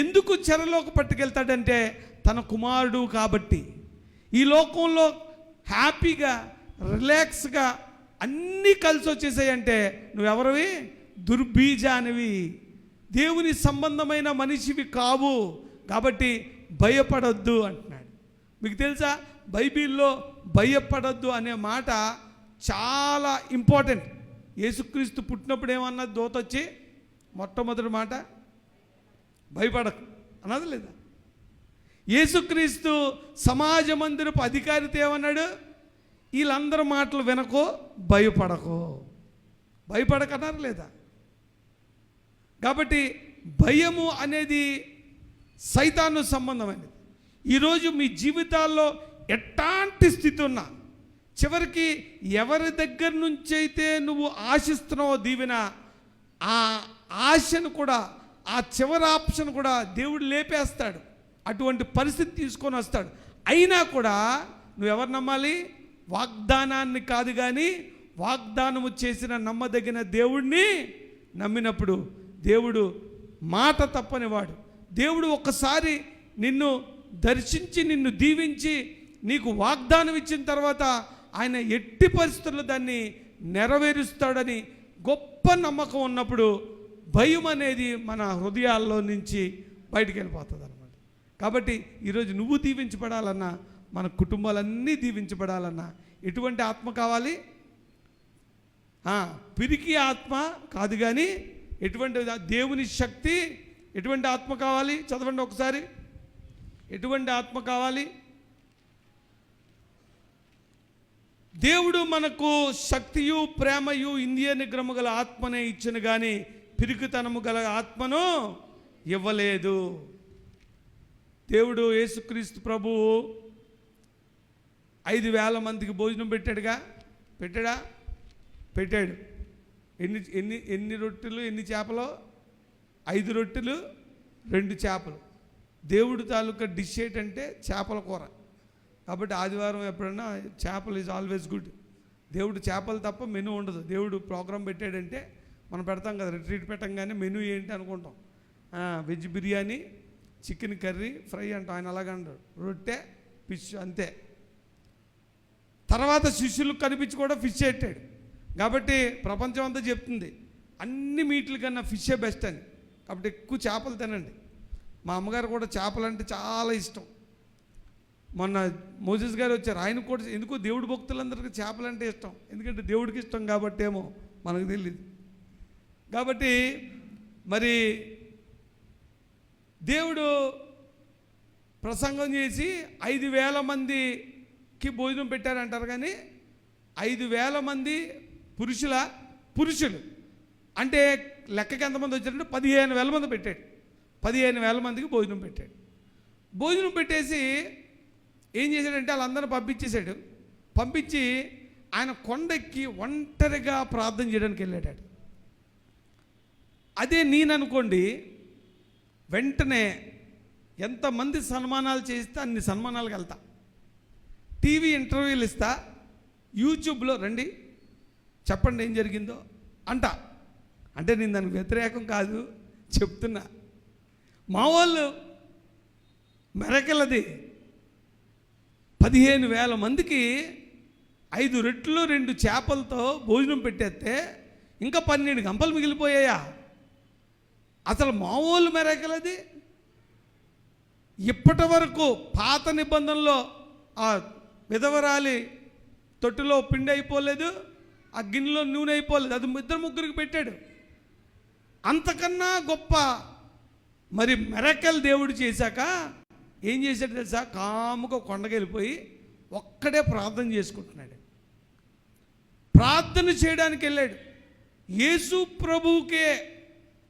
ఎందుకు చెరలోకి పట్టుకెళ్తాడంటే, తన కుమారుడు కాబట్టి. ఈ లోకంలో హ్యాపీగా రిలాక్స్గా అన్నీ కలిసి వచ్చేసాయంటే నువ్వెవరివి? దుర్బీజానివి, దేవుని సంబంధమైన మనిషివి కావు. కాబట్టి భయపడొద్దు అంటున్నాడు. మీకు తెలుసా, బైబిల్లో భయపడొద్దు అనే మాట చాలా ఇంపార్టెంట్. యేసుక్రీస్తు పుట్టినప్పుడు ఏమన్నా దూత వచ్చి మొట్టమొదటి మాట భయపడకు అన్నది లేదా? యేసుక్రీస్తు సమాజ మందిరపు అధికారితో ఏమన్నాడు? వీళ్ళందరి మాటలు వినకో, భయపడకో. భయపడకన్నారు లేదా? కాబట్టి భయము అనేది సైతాను సంబంధమైనది. ఈరోజు మీ జీవితాల్లో ఎట్లాంటి స్థితి ఉన్నా, చివరికి ఎవరి దగ్గర నుంచి అయితే నువ్వు ఆశిస్తున్నావో దీవెన, ఆ ఆశను కూడా, ఆ చివరి ఆప్షన్ కూడా దేవుడు లేపేస్తాడు. అటువంటి పరిస్థితి తీసుకొని వస్తాడు. అయినా కూడా నువ్వెవరు నమ్మాలి? వాగ్దానాన్ని కాదు, కానీ వాగ్దానము చేసిన నమ్మదగిన దేవుడిని నమ్మినప్పుడు దేవుడు మాట తప్పనివాడు. దేవుడు ఒక్కసారి నిన్ను దర్శించి నిన్ను దీవించి నీకు వాగ్దానం ఇచ్చిన తర్వాత ఆయన ఎట్టి పరిస్థితుల్లో దాన్ని నెరవేరుస్తాడని గొప్ప నమ్మకం ఉన్నప్పుడు భయం అనేది మన హృదయాల్లో నుంచి బయటికి వెళ్ళిపోతుంది అన్నమాట. కాబట్టి ఈరోజు నువ్వు దీవించబడాలన్నా, మన కుటుంబాలన్నీ దీవించబడాలన్నా ఎటువంటి ఆత్మ కావాలి? పిరికి ఆత్మ కాదు, కానీ ఎటువంటి దేవుని శక్తి, ఎటువంటి ఆత్మ కావాలి? చదవండి ఒకసారి. ఎటువంటి ఆత్మ కావాలి? దేవుడు మనకు శక్తియు ప్రేమయు ఇంద్రియ నిగ్రహము గల ఆత్మనే ఇచ్చిన కానీ పిరికితనము గల ఆత్మను ఇవ్వలేదు. దేవుడు యేసుక్రీస్తు ప్రభువు 5,000 మందికి భోజనం పెట్టాడుగా, పెట్టాడు. ఎన్ని రొట్టెలు, ఎన్ని చేపలు? 5 రొట్టెలు 2 చేపలు. దేవుడు తాలూకా డిష్ ఏంటంటే చేపల కూర. కాబట్టి ఆదివారం ఎప్పుడన్నా చేపలు ఈజ్ ఆల్వేస్ గుడ్. దేవుడు చేపలు తప్ప మెనూ ఉండదు. దేవుడు ప్రోగ్రాం పెట్టాడంటే మనం పెడతాం కదా, రిట్రీట్ పెట్టంగానే మెనూ ఏంటి అనుకుంటాం. Veg biryani, chicken curry, fry అంటాం. ఆయన అలాగంటాడు, రొట్టె, ఫిష్, అంతే. తర్వాత శిష్యులకు కనిపించి కూడా ఫిష్ పెట్టాడు. కాబట్టి ప్రపంచం అంతా చెప్తుంది అన్ని మీట్ల కన్నా ఫిషే బెస్ట్ అని. కాబట్టి ఎక్కువ చేపలు తినండి. మా అమ్మగారు కూడా చేపలు అంటే చాలా ఇష్టం. మొన్న మోసెస్ గారు వచ్చారు, ఆయన కూడా ఎందుకో దేవుడి భక్తులందరికీ చేపలు అంటే ఇష్టం. ఎందుకంటే దేవుడికి ఇష్టం కాబట్టి ఏమో మనకు తెలియదు. కాబట్టి మరి దేవుడు ప్రసంగం చేసి 5,000 మందికి భోజనం పెట్టారంటారు, కానీ 5,000 మంది పురుషులు అంటే లెక్కకి ఎంతమంది వచ్చారంటే 15,000 మంది పెట్టాడు. 15,000 మందికి భోజనం పెట్టాడు. భోజనం పెట్టేసి ఏం చేశాడంటే వాళ్ళందరినీ పంపించేశాడు. పంపించి ఆయన కొండెక్కి ఒంటరిగా ప్రార్థన చేయడానికి వెళ్ళాడు. అదే నేననుకోండి, వెంటనే ఎంతమంది సన్మానాలు చేస్తే అన్ని సన్మానాలకు వెళ్తా, టీవీ ఇంటర్వ్యూలు ఇస్తా, యూట్యూబ్లో రండి చెప్పండి ఏం జరిగిందో అంట. అంటే నేను దానికి వ్యతిరేకం కాదు, చెప్తున్నా. మా వాళ్ళు మెరకెళ్ళది 15,000 మందికి 5 రొట్టెలు 2 చేపలతో భోజనం పెట్టేస్తే ఇంకా 12 గంపలు మిగిలిపోయాయా? అసలు మామూలు మెరకలది. ఇప్పటి వరకు పాత నిబంధనలో ఆ విధవరాలి తొట్టులో పిండి అయిపోలేదు, ఆ గిన్నెలో నూనె అయిపోలేదు, అది 2-3 పెట్టాడు. అంతకన్నా గొప్ప మరి మెరకల్ దేవుడు చేశాక ఏం చేశాడు తెలుసా? కాముగా కొండకి వెళ్ళిపోయి ఒక్కడే ప్రార్థన చేసుకుంటున్నాడు. ప్రార్థన చేయడానికి వెళ్ళాడు. యేసు ప్రభువుకే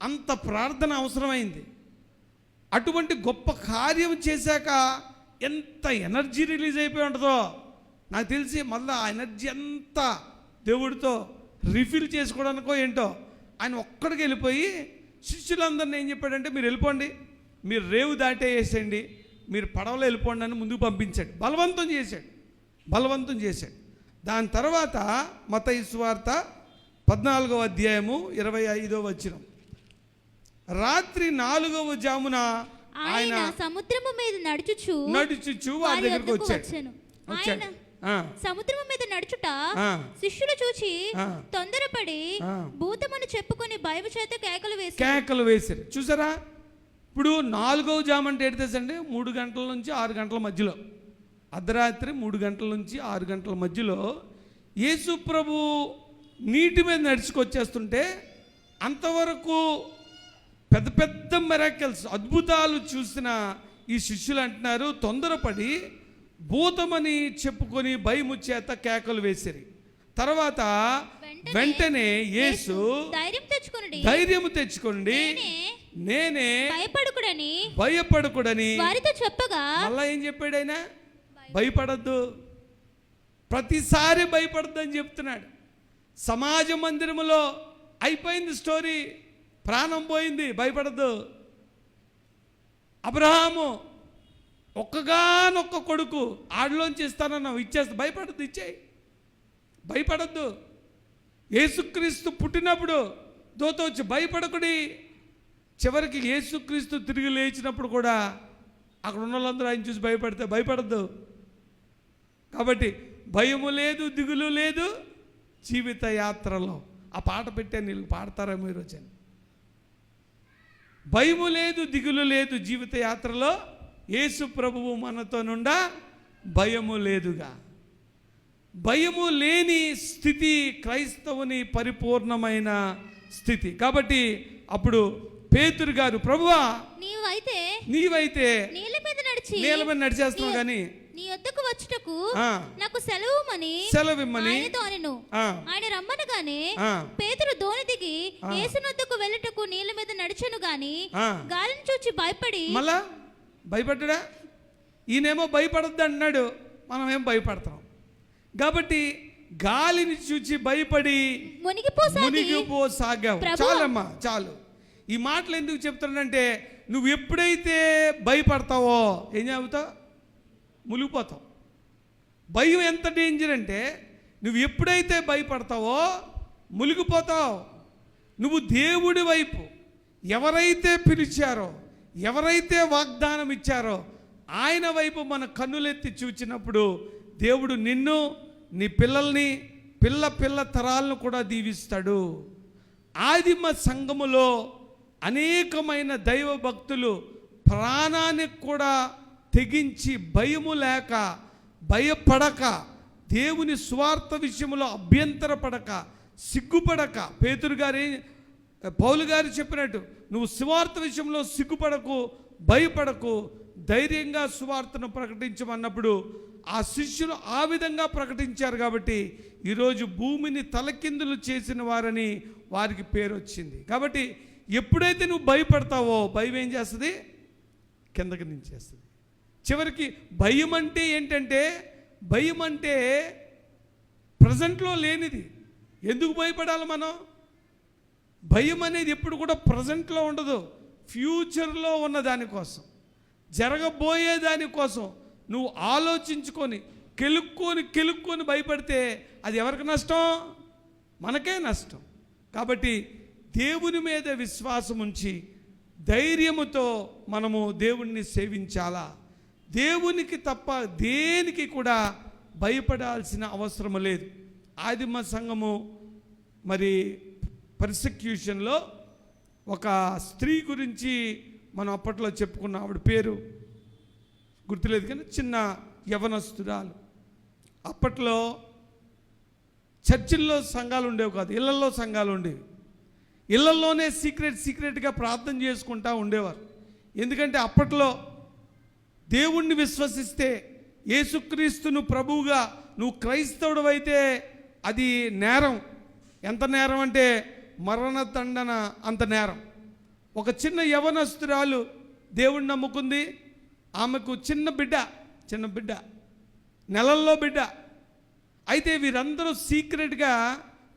అంత ప్రార్థన అవసరమైంది. అటువంటి గొప్ప కార్యం చేశాక ఎంత ఎనర్జీ రిలీజ్ అయిపోయి ఉంటుందో నాకు తెలిసి, మళ్ళీ ఆ ఎనర్జీ అంతా దేవుడితో రిఫిల్ చేసుకోవడానికో ఏంటో ఆయన ఒక్కడికి వెళ్ళిపోయి శిష్యులందరినీ ఏం చెప్పాడంటే, మీరు వెళ్ళిపోండి, మీరు రేవు దాటేసేయండి, మీరు పడవలో వెళ్ళిపోండి అని ముందుకు పంపించాడు. బలవంతం చేశాడు. దాని తర్వాత మత్తయి సువార్త 14వ అధ్యాయము 25వ వచనం. రాత్రి 4వ జామున ఆయన సముద్రము మీద నడుచుచు వారి దగ్గరకు వచ్చాడు. సముద్రము మీద నడుచుట శిష్యులు చూచి తొందరపడి భూతమని చెప్పుకొని భయము చేత కేకలు వేశారు. చూసారా? ఇప్పుడు 4వ జాము అంటే ఏంటంటే 3 గంటల నుంచి 6 గంటల మధ్యలో, అర్ధరాత్రి 3 గంటల నుంచి 6 గంటల మధ్యలో యేసు ప్రభు నీటి మీద నడుచుకొచ్చేస్తుంటే అంతవరకు పెద్ద పెద్ద మిరాకిల్స్, అద్భుతాలు చూసిన ఈ శిష్యులు అంటున్నారు, తొందరపడి భూతమని చెప్పుకొని భయము చేత కేకలు వేసిరి. తర్వాత వెంటనే యేసు ధైర్యము తెచ్చుకోండి, నేనే భయపడకుడని వారితో చెప్పగా, మళ్ళా ఏం చెప్పాడు ఆయన? భయపడద్దు, ప్రతిసారి భయపడద్దు అని చెప్తున్నాడు. సమాజ మందిరములో అయిపోయింది స్టోరీ, ప్రాణం పోయింది, భయపడద్దు. అబ్రహాము ఒక్కగానొక్క కొడుకు ఆడలోంచి ఇస్తానన్నావు, ఇచ్చేస్తా, భయపడద్దు, ఇచ్చేయి, భయపడద్దు. యేసుక్రీస్తు పుట్టినప్పుడు దూత వచ్చి భయపడకుడి, చివరికి యేసుక్రీస్తు తిరిగి లేచినప్పుడు కూడా అక్కడ ఉన్న వాళ్ళందరూ ఆయన చూసి భయపడద్దు. కాబట్టి భయము లేదు, దిగులు లేదు జీవిత యాత్రలో. ఆ పాట పెట్టే నీళ్ళు పాడతారా మీరు వచ్చాను? భయము లేదు, దిగులు లేదు జీవిత యాత్రలో, యేసు ప్రభువు మనతో నుండా భయము లేదుగా. భయము లేని స్థితి క్రైస్తవుని పరిపూర్ణమైన స్థితి. కాబట్టి అప్పుడు పేతురు గారు, ప్రభువా నీవైతే నీళ్ళ మీద నడిచేస్తున్నావు కానీ నీ యొద్దకు వచ్చుటకు నాకు సెలవిమ్మని ఆయన రమ్మనగానే పేతురు దోణి దిగి యేసునొద్దకు వెళ్ళుటకు నీళ్ళ మీద నడిచెను గాని గాలిని చూచి భయపడి. మళ్ళా భయపడ్డా? ఈయనేమో భయపడద్దు అన్నాడు, మనం ఏం భయపడతాం. కాబట్టి గాలిని చూచి భయపడి మునిగిపోసాగావు. చాలమ్మా చాలు. ఈ మాటలు ఎందుకు చెప్తున్నానంటే, నువ్వు ఎప్పుడైతే భయపడతావో ఏం చెబుతావు? మునిగిపోతావు. భయం ఎంత డేంజర్ అంటే, నువ్వు ఎప్పుడైతే భయపడతావో మునిగిపోతావు. నువ్వు దేవుడి వైపు ఎవరైతే పిలిచారో, ఎవరైతే వాగ్దానం ఇచ్చారో ఆయన వైపు మన కన్నులెత్తి చూచినప్పుడు దేవుడు నిన్ను, నీ పిల్లల్ని, పిల్ల తరాలను కూడా దీవిస్తాడు. ఆదిమ సంఘములో అనేకమైన దైవ భక్తులు ప్రాణానికి కూడా తెగించి భయము లేక, భయపడక, దేవుని స్వార్థ విషయంలో అభ్యంతరపడక, సిగ్గుపడక, పేతురు గారి, పౌలు గారు చెప్పినట్టు నువ్వు సువార్త విషయంలో సిగ్గుపడకు, భయపడకు, ధైర్యంగా సువార్తను ప్రకటించమన్నప్పుడు ఆ శిష్యులు ఆ విధంగా ప్రకటించారు. కాబట్టి ఈరోజు భూమిని తలకిందులు చేసిన వారని వారికి పేరు వచ్చింది. కాబట్టి ఎప్పుడైతే నువ్వు భయపడతావో భయం ఏం చేస్తుంది? కిందకి దించేస్తుంది. చివరికి భయం అంటే ఏంటంటే, భయం అంటే ప్రజెంట్లో లేనిది. ఎందుకు భయపడాలి మనం? భయం అనేది ఎప్పుడు కూడా ప్రజెంట్లో ఉండదు, ఫ్యూచర్లో ఉన్న దానికోసం, జరగబోయే దానికోసం నువ్వు ఆలోచించుకొని కెలుక్కొని భయపడితే అది ఎవరికి నష్టం? మనకే నష్టం. కాబట్టి దేవుని మీద విశ్వాసం ఉంచి ధైర్యముతో మనము దేవుణ్ణి సేవించాలా. దేవునికి తప్ప దేనికి కూడా భయపడాల్సిన అవసరం లేదు. ఆదిమ సంఘము మరి పర్సిక్యూషన్లో ఒక స్త్రీ గురించి మనం అప్పట్లో చెప్పుకున్న, ఆవిడ పేరు గుర్తులేదు కానీ చిన్న యవనస్తురాలు. అప్పట్లో చర్చిల్లో సంఘాలు ఉండేవి కాదు, ఇళ్లల్లో సంఘాలు ఉండేవి. ఇళ్లల్లోనే సీక్రెట్గా ప్రార్థన చేసుకుంటూ ఉండేవారు. ఎందుకంటే అప్పట్లో దేవుణ్ణి విశ్వసిస్తే, యేసుక్రీస్తును ప్రభువుగా నువ్వు క్రైస్తవుడు అయితే అది నేరం. ఎంత నేరం అంటే మరణదండన అంత నేరం. ఒక చిన్న యవనస్తురాలు దేవుణ్ణి నమ్ముకుంది. ఆమెకు చిన్న బిడ్డ, నెలల్లో బిడ్డ. అయితే వీరందరూ సీక్రెట్గా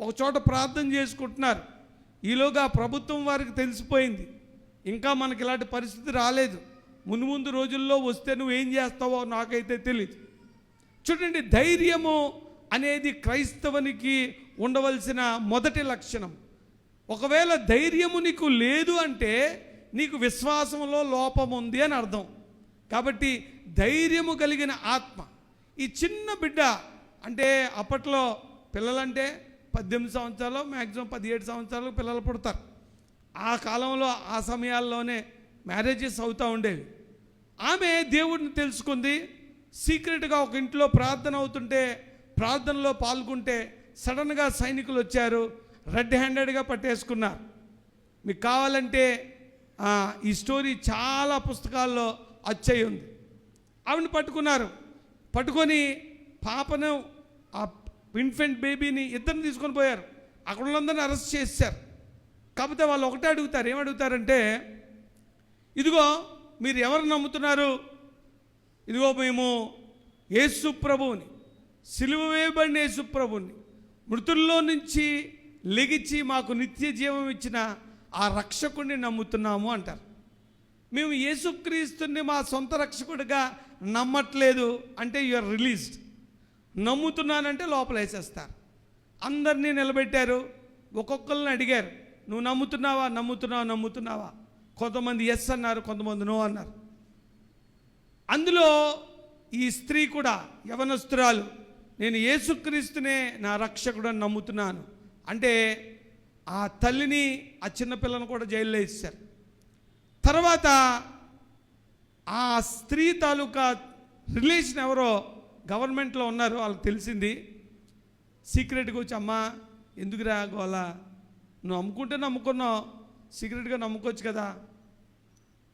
ఒక చోట ప్రార్థన చేసుకుంటున్నారు. ఈలోగా ప్రభుత్వం వారికి తెలిసిపోయింది, ఇంకా మనకి ఇలాంటి పరిస్థితి రాలేదు, ముందు రోజుల్లో వస్తే నువ్వు ఏం చేస్తావో నాకైతే తెలియదు. చూడండి, ధైర్యము అనేది క్రైస్తవునికి ఉండవలసిన మొదటి లక్షణం. ఒకవేళ ధైర్యము నీకు లేదు అంటే నీకు విశ్వాసంలో లోపం ఉంది అని అర్థం. కాబట్టి ధైర్యము కలిగిన ఆత్మ. ఈ చిన్న బిడ్డ అంటే అప్పట్లో పిల్లలంటే 18 సంవత్సరాలు, మ్యాక్సిమం 17 సంవత్సరాలు పిల్లలు పుడతారు. ఆ కాలంలో ఆ సమయాల్లోనే మ్యారేజెస్ అవుతూ ఉండేవి. ఆమె దేవుడిని తెలుసుకుంది. సీక్రెట్గా ఒక ఇంట్లో ప్రార్థన అవుతుంటే, ప్రార్థనలో పాల్గొంటే సడన్గా సైనికులు వచ్చారు, రెడ్ హ్యాండెడ్గా పట్టేసుకున్నారు. మీకు కావాలంటే ఈ స్టోరీ చాలా పుస్తకాల్లో అచ్చయి ఉంది. ఆవిడని పట్టుకొని పాపను, ఆ ఇన్ఫెంట్ బేబీని ఇద్దరిని తీసుకొని పోయారు. అక్కడ వాళ్ళందరినీ అరెస్ట్ చేశారు. కాకపోతే వాళ్ళు ఒకటే అడుగుతారు. ఏమడుగుతారంటే, ఇదిగో మీరు ఎవరు నమ్ముతున్నారు? ఇదిగో మేము యేసు ప్రభువుని, సిలువ వేయబడిన యేసు ప్రభువుని, మృతుల్లో నుంచి లెగిచి మాకు నిత్య జీవం ఇచ్చిన ఆ రక్షకుడిని నమ్ముతున్నాము అంటారు. మేము యేసుక్రీస్తుని మా సొంత రక్షకుడిగా నమ్మట్లేదు అంటే యు ఆర్ రిలీజ్డ్. నమ్ముతున్నానంటే లోపల వేసేస్తారు. అందరినీ నిలబెట్టారు, ఒక్కొక్కరిని అడిగారు, నువ్వు నమ్ముతున్నావా? కొంతమంది ఎస్ అన్నారు, కొంతమంది నో అన్నారు. అందులో ఈ స్త్రీ కూడా యవనస్తురాలు, నేను యేసుక్రీస్తునే నా రక్షకుడు అని నమ్ముతున్నాను అంటే ఆ తల్లిని ఆ చిన్నపిల్లను కూడా జైల్లో వేశారు. తర్వాత ఆ స్త్రీ తాలూకా రిలేషన్ ఎవరో గవర్నమెంట్లో ఉన్నారు, వాళ్ళకి తెలిసింది. సీక్రెట్గా వచ్చి, అమ్మా ఎందుకురా గోలా, నువ్వు అమ్ముకుంటే నమ్ముకున్నావు, సీక్రెట్గా నమ్ముకోవచ్చు కదా.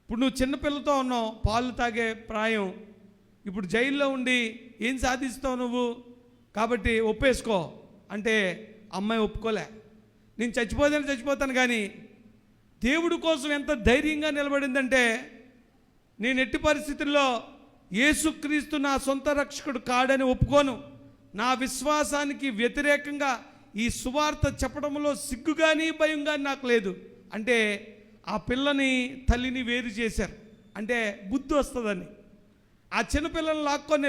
ఇప్పుడు నువ్వు చిన్నపిల్లతో ఉన్నావు, పాలు తాగే ప్రాయం, ఇప్పుడు జైల్లో ఉండి ఏం సాధిస్తావు నువ్వు, కాబట్టి ఒప్పేసుకో అంటే అమ్మాయి ఒప్పుకోలే. నేను చచ్చిపోతాను కానీ దేవుడి కోసం ఎంత ధైర్యంగా నిలబడిందంటే, నేను ఎట్టి పరిస్థితుల్లో యేసుక్రీస్తు నా సొంత రక్షకుడు కాడని ఒప్పుకోను, నా విశ్వాసానికి వ్యతిరేకంగా ఈ సువార్త చెప్పడంలో సిగ్గు కానీ భయం కానీ నాకు లేదు అంటే ఆ పిల్లని తల్లిని వేరు చేశారు. అంటే బుద్ధి వస్తుందని ఆ చిన్నపిల్లలను లాక్కొని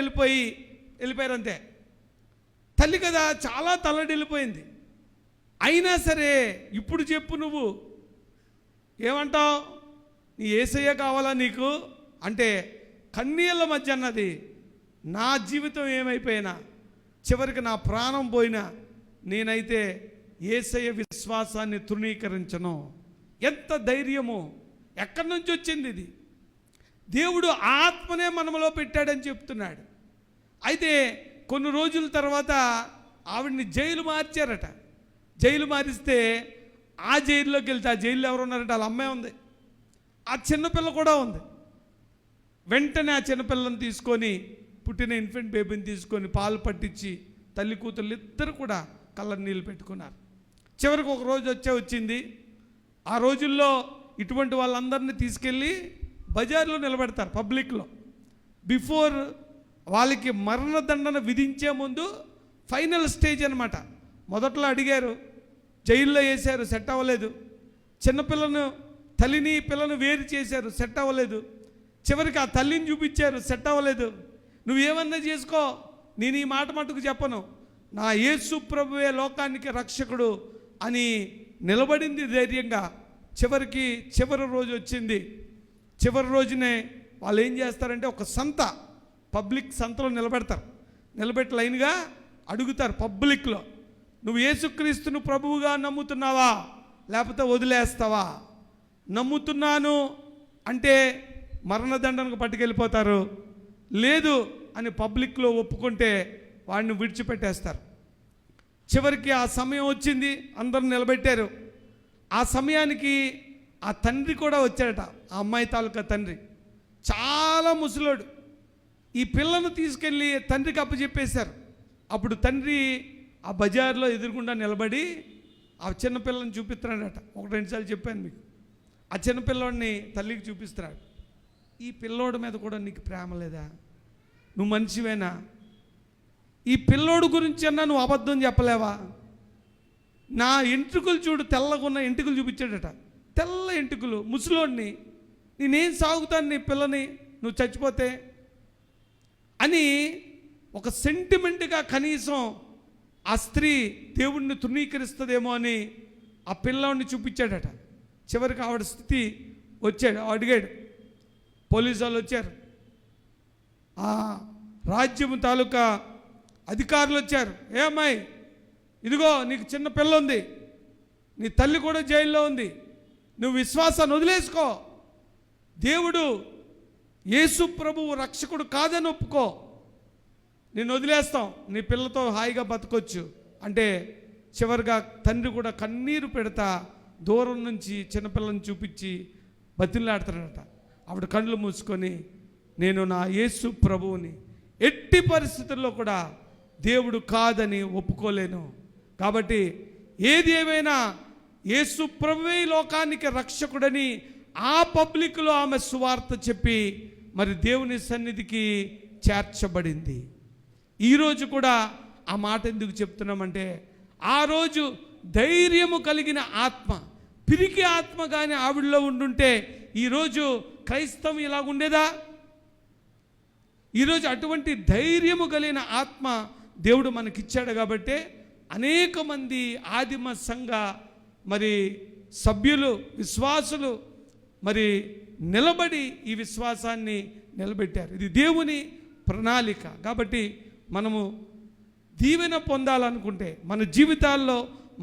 వెళ్ళిపోయారు అంతే. తల్లి కదా చాలా తల్లడిల్లిపోయింది. అయినా సరే ఇప్పుడు చెప్పు, నువ్వు ఏమంటావు, నీ యేసయ్య కావాలా నీకు అంటే కన్నీళ్ళ మధ్య అన్నది, నా జీవితం ఏమైపోయినా చివరికి నా ప్రాణం పోయినా నేనైతే యేసయ్య విశ్వాసాన్ని తృణీకరించను. ఎంత ధైర్యము, ఎక్కడి నుంచి వచ్చింది ఇది? దేవుడు ఆత్మనే మనలో పెట్టాడని చెప్తున్నాడు. అయితే కొన్ని రోజుల తర్వాత ఆవిడ్ని జైలు మార్చారట. జైలు మారిస్తే ఆ జైల్లోకి వెళ్తే ఆ జైల్లో ఎవరు ఉన్నారంటే వాళ్ళ అమ్మాయి ఉంది, ఆ చిన్నపిల్ల కూడా ఉంది. వెంటనే ఆ చిన్నపిల్లని తీసుకొని, పుట్టిన ఇన్ఫెంట్ బేబీని తీసుకొని పాలు పట్టించి తల్లి కూతుళ్ళు ఇద్దరు కూడా కళ్ళ నీళ్ళు పెట్టుకున్నారు. చివరికి ఒక రోజు వచ్చింది. ఆ రోజుల్లో ఇటువంటి వాళ్ళందరినీ తీసుకెళ్ళి బజార్లో నిలబెడతారు, పబ్లిక్లో. బిఫోర్ వాళ్ళకి మరణదండన విధించే ముందు ఫైనల్ స్టేజ్ అనమాట. మొదట్లో అడిగారు, జైల్లో వేశారు, సెట్ అవ్వలేదు. చిన్నపిల్లను తల్లిని పిల్లను వేరు చేశారు, సెట్ అవ్వలేదు. చివరికి ఆ తల్లిని చూపించారు, సెట్ అవ్వలేదు. నువ్వేమన్నా చేసుకో, నేను ఈ మాట మటుకు చెప్పను, నా యేసు ప్రభువే లోకానికి రక్షకుడు అని నిలబడింది ధైర్యంగా. చివరి రోజు వచ్చింది. చివరి రోజునే వాళ్ళు ఏం చేస్తారంటే ఒక సంత, పబ్లిక్ సంతలో నిలబెడతారు. నిలబెట్టి లైన్గా అడుగుతారు పబ్లిక్లో, నువ్వు యేసుక్రీస్తును ప్రభువుగా నమ్ముతున్నావా లేకపోతే వదిలేస్తావా? నమ్ముతున్నాను అంటే మరణదండనకు పట్టుకెళ్ళిపోతారు, లేదు అని పబ్లిక్లో ఒప్పుకుంటే వాడిని విడిచిపెట్టేస్తారు. చివరికి ఆ సమయం వచ్చింది, అందరూ నిలబెట్టారు. ఆ సమయానికి ఆ తండ్రి కూడా వచ్చాడట, ఆ అమ్మాయి తాలూకా తండ్రి. చాలా ముసలోడు. ఈ పిల్లను తీసుకెళ్ళి తండ్రికి అప్పచెప్పేశారు. అప్పుడు తండ్రి ఆ బజార్లో ఎదురుగుండా నిలబడి ఆ చిన్నపిల్లని చూపిస్తున్నాడట. 1-2 సార్లు చెప్పాను మీకు. ఆ చిన్నపిల్లోడిని తల్లికి చూపిస్తున్నాడు. ఈ పిల్లోడి మీద కూడా నీకు ప్రేమ లేదా? నువ్వు మనిషివేనా? ఈ పిల్లోడు గురించి అన్నా నువ్వు అబద్ధం చెప్పలేవా? నా ఎంట్రుకలు చూడు, తెల్లగున్న ఎంట్రుకలు చూపించాడట, తెల్ల ఎంట్రుకలు, ముసలోడిని. నేనేం సాగుతాను నీ పిల్లని నువ్వు చచ్చిపోతే అని ఒక సెంటిమెంట్గా కనీసం ఆ స్త్రీ దేవుణ్ణి తృణీకరిస్తుందేమో అని ఆ పిల్లోడిని చూపించాడట. చివరికి ఆవిడ స్థితి వచ్చాడు, అడిగాడు. పోలీసు వాళ్ళు వచ్చారు, ఆ రాజ్యం తాలూకా అధికారులు వచ్చారు. ఏ అమ్మాయి, ఇదిగో నీకు చిన్న పిల్ల ఉంది, నీ తల్లి కూడా జైల్లో ఉంది, నువ్వు విశ్వాసాన్ని వదిలేసుకో, దేవుడు యేసు ప్రభువు రక్షకుడు కాదని ఒప్పుకో, నేను వదిలేస్తాం, నీ పిల్లతో హాయిగా బతకొచ్చు అంటే చివరిగా తండ్రి కూడా కన్నీరు పెడతా దూరం నుంచి చిన్నపిల్లని చూపించి బతిలాడుతాడట. ఆవిడ కళ్ళు మూసుకొని, నేను నా యేసు ప్రభువుని ఎట్టి పరిస్థితుల్లో కూడా దేవుడు కాదని ఒప్పుకోలేను, కాబట్టి ఏది ఏమైనా యేసు ప్రభువే లోకానికి రక్షకుడని ఆ పబ్లిక్లో ఆమె సువార్త చెప్పి మరి దేవుని సన్నిధికి చేర్చబడింది. ఈరోజు కూడా ఆ మాట ఎందుకు చెప్తున్నామంటే, ఆ రోజు ధైర్యము కలిగిన ఆత్మ, పిరికి ఆత్మ కానీ ఆవిడలో ఉండుంటే ఈరోజు క్రైస్తవం ఇలా ఉండేదా? ఈరోజు అటువంటి ధైర్యము కలిగిన ఆత్మ దేవుడు మనకిచ్చాడు. కాబట్టి అనేక మంది ఆదిమ సంఘ మరి సభ్యులు, విశ్వాసులు మరి నిలబడి ఈ విశ్వాసాన్ని నిలబెట్టారు. ఇది దేవుని ప్రణాళిక. కాబట్టి మనము దీవెన పొందాలనుకుంటే, మన జీవితాల్లో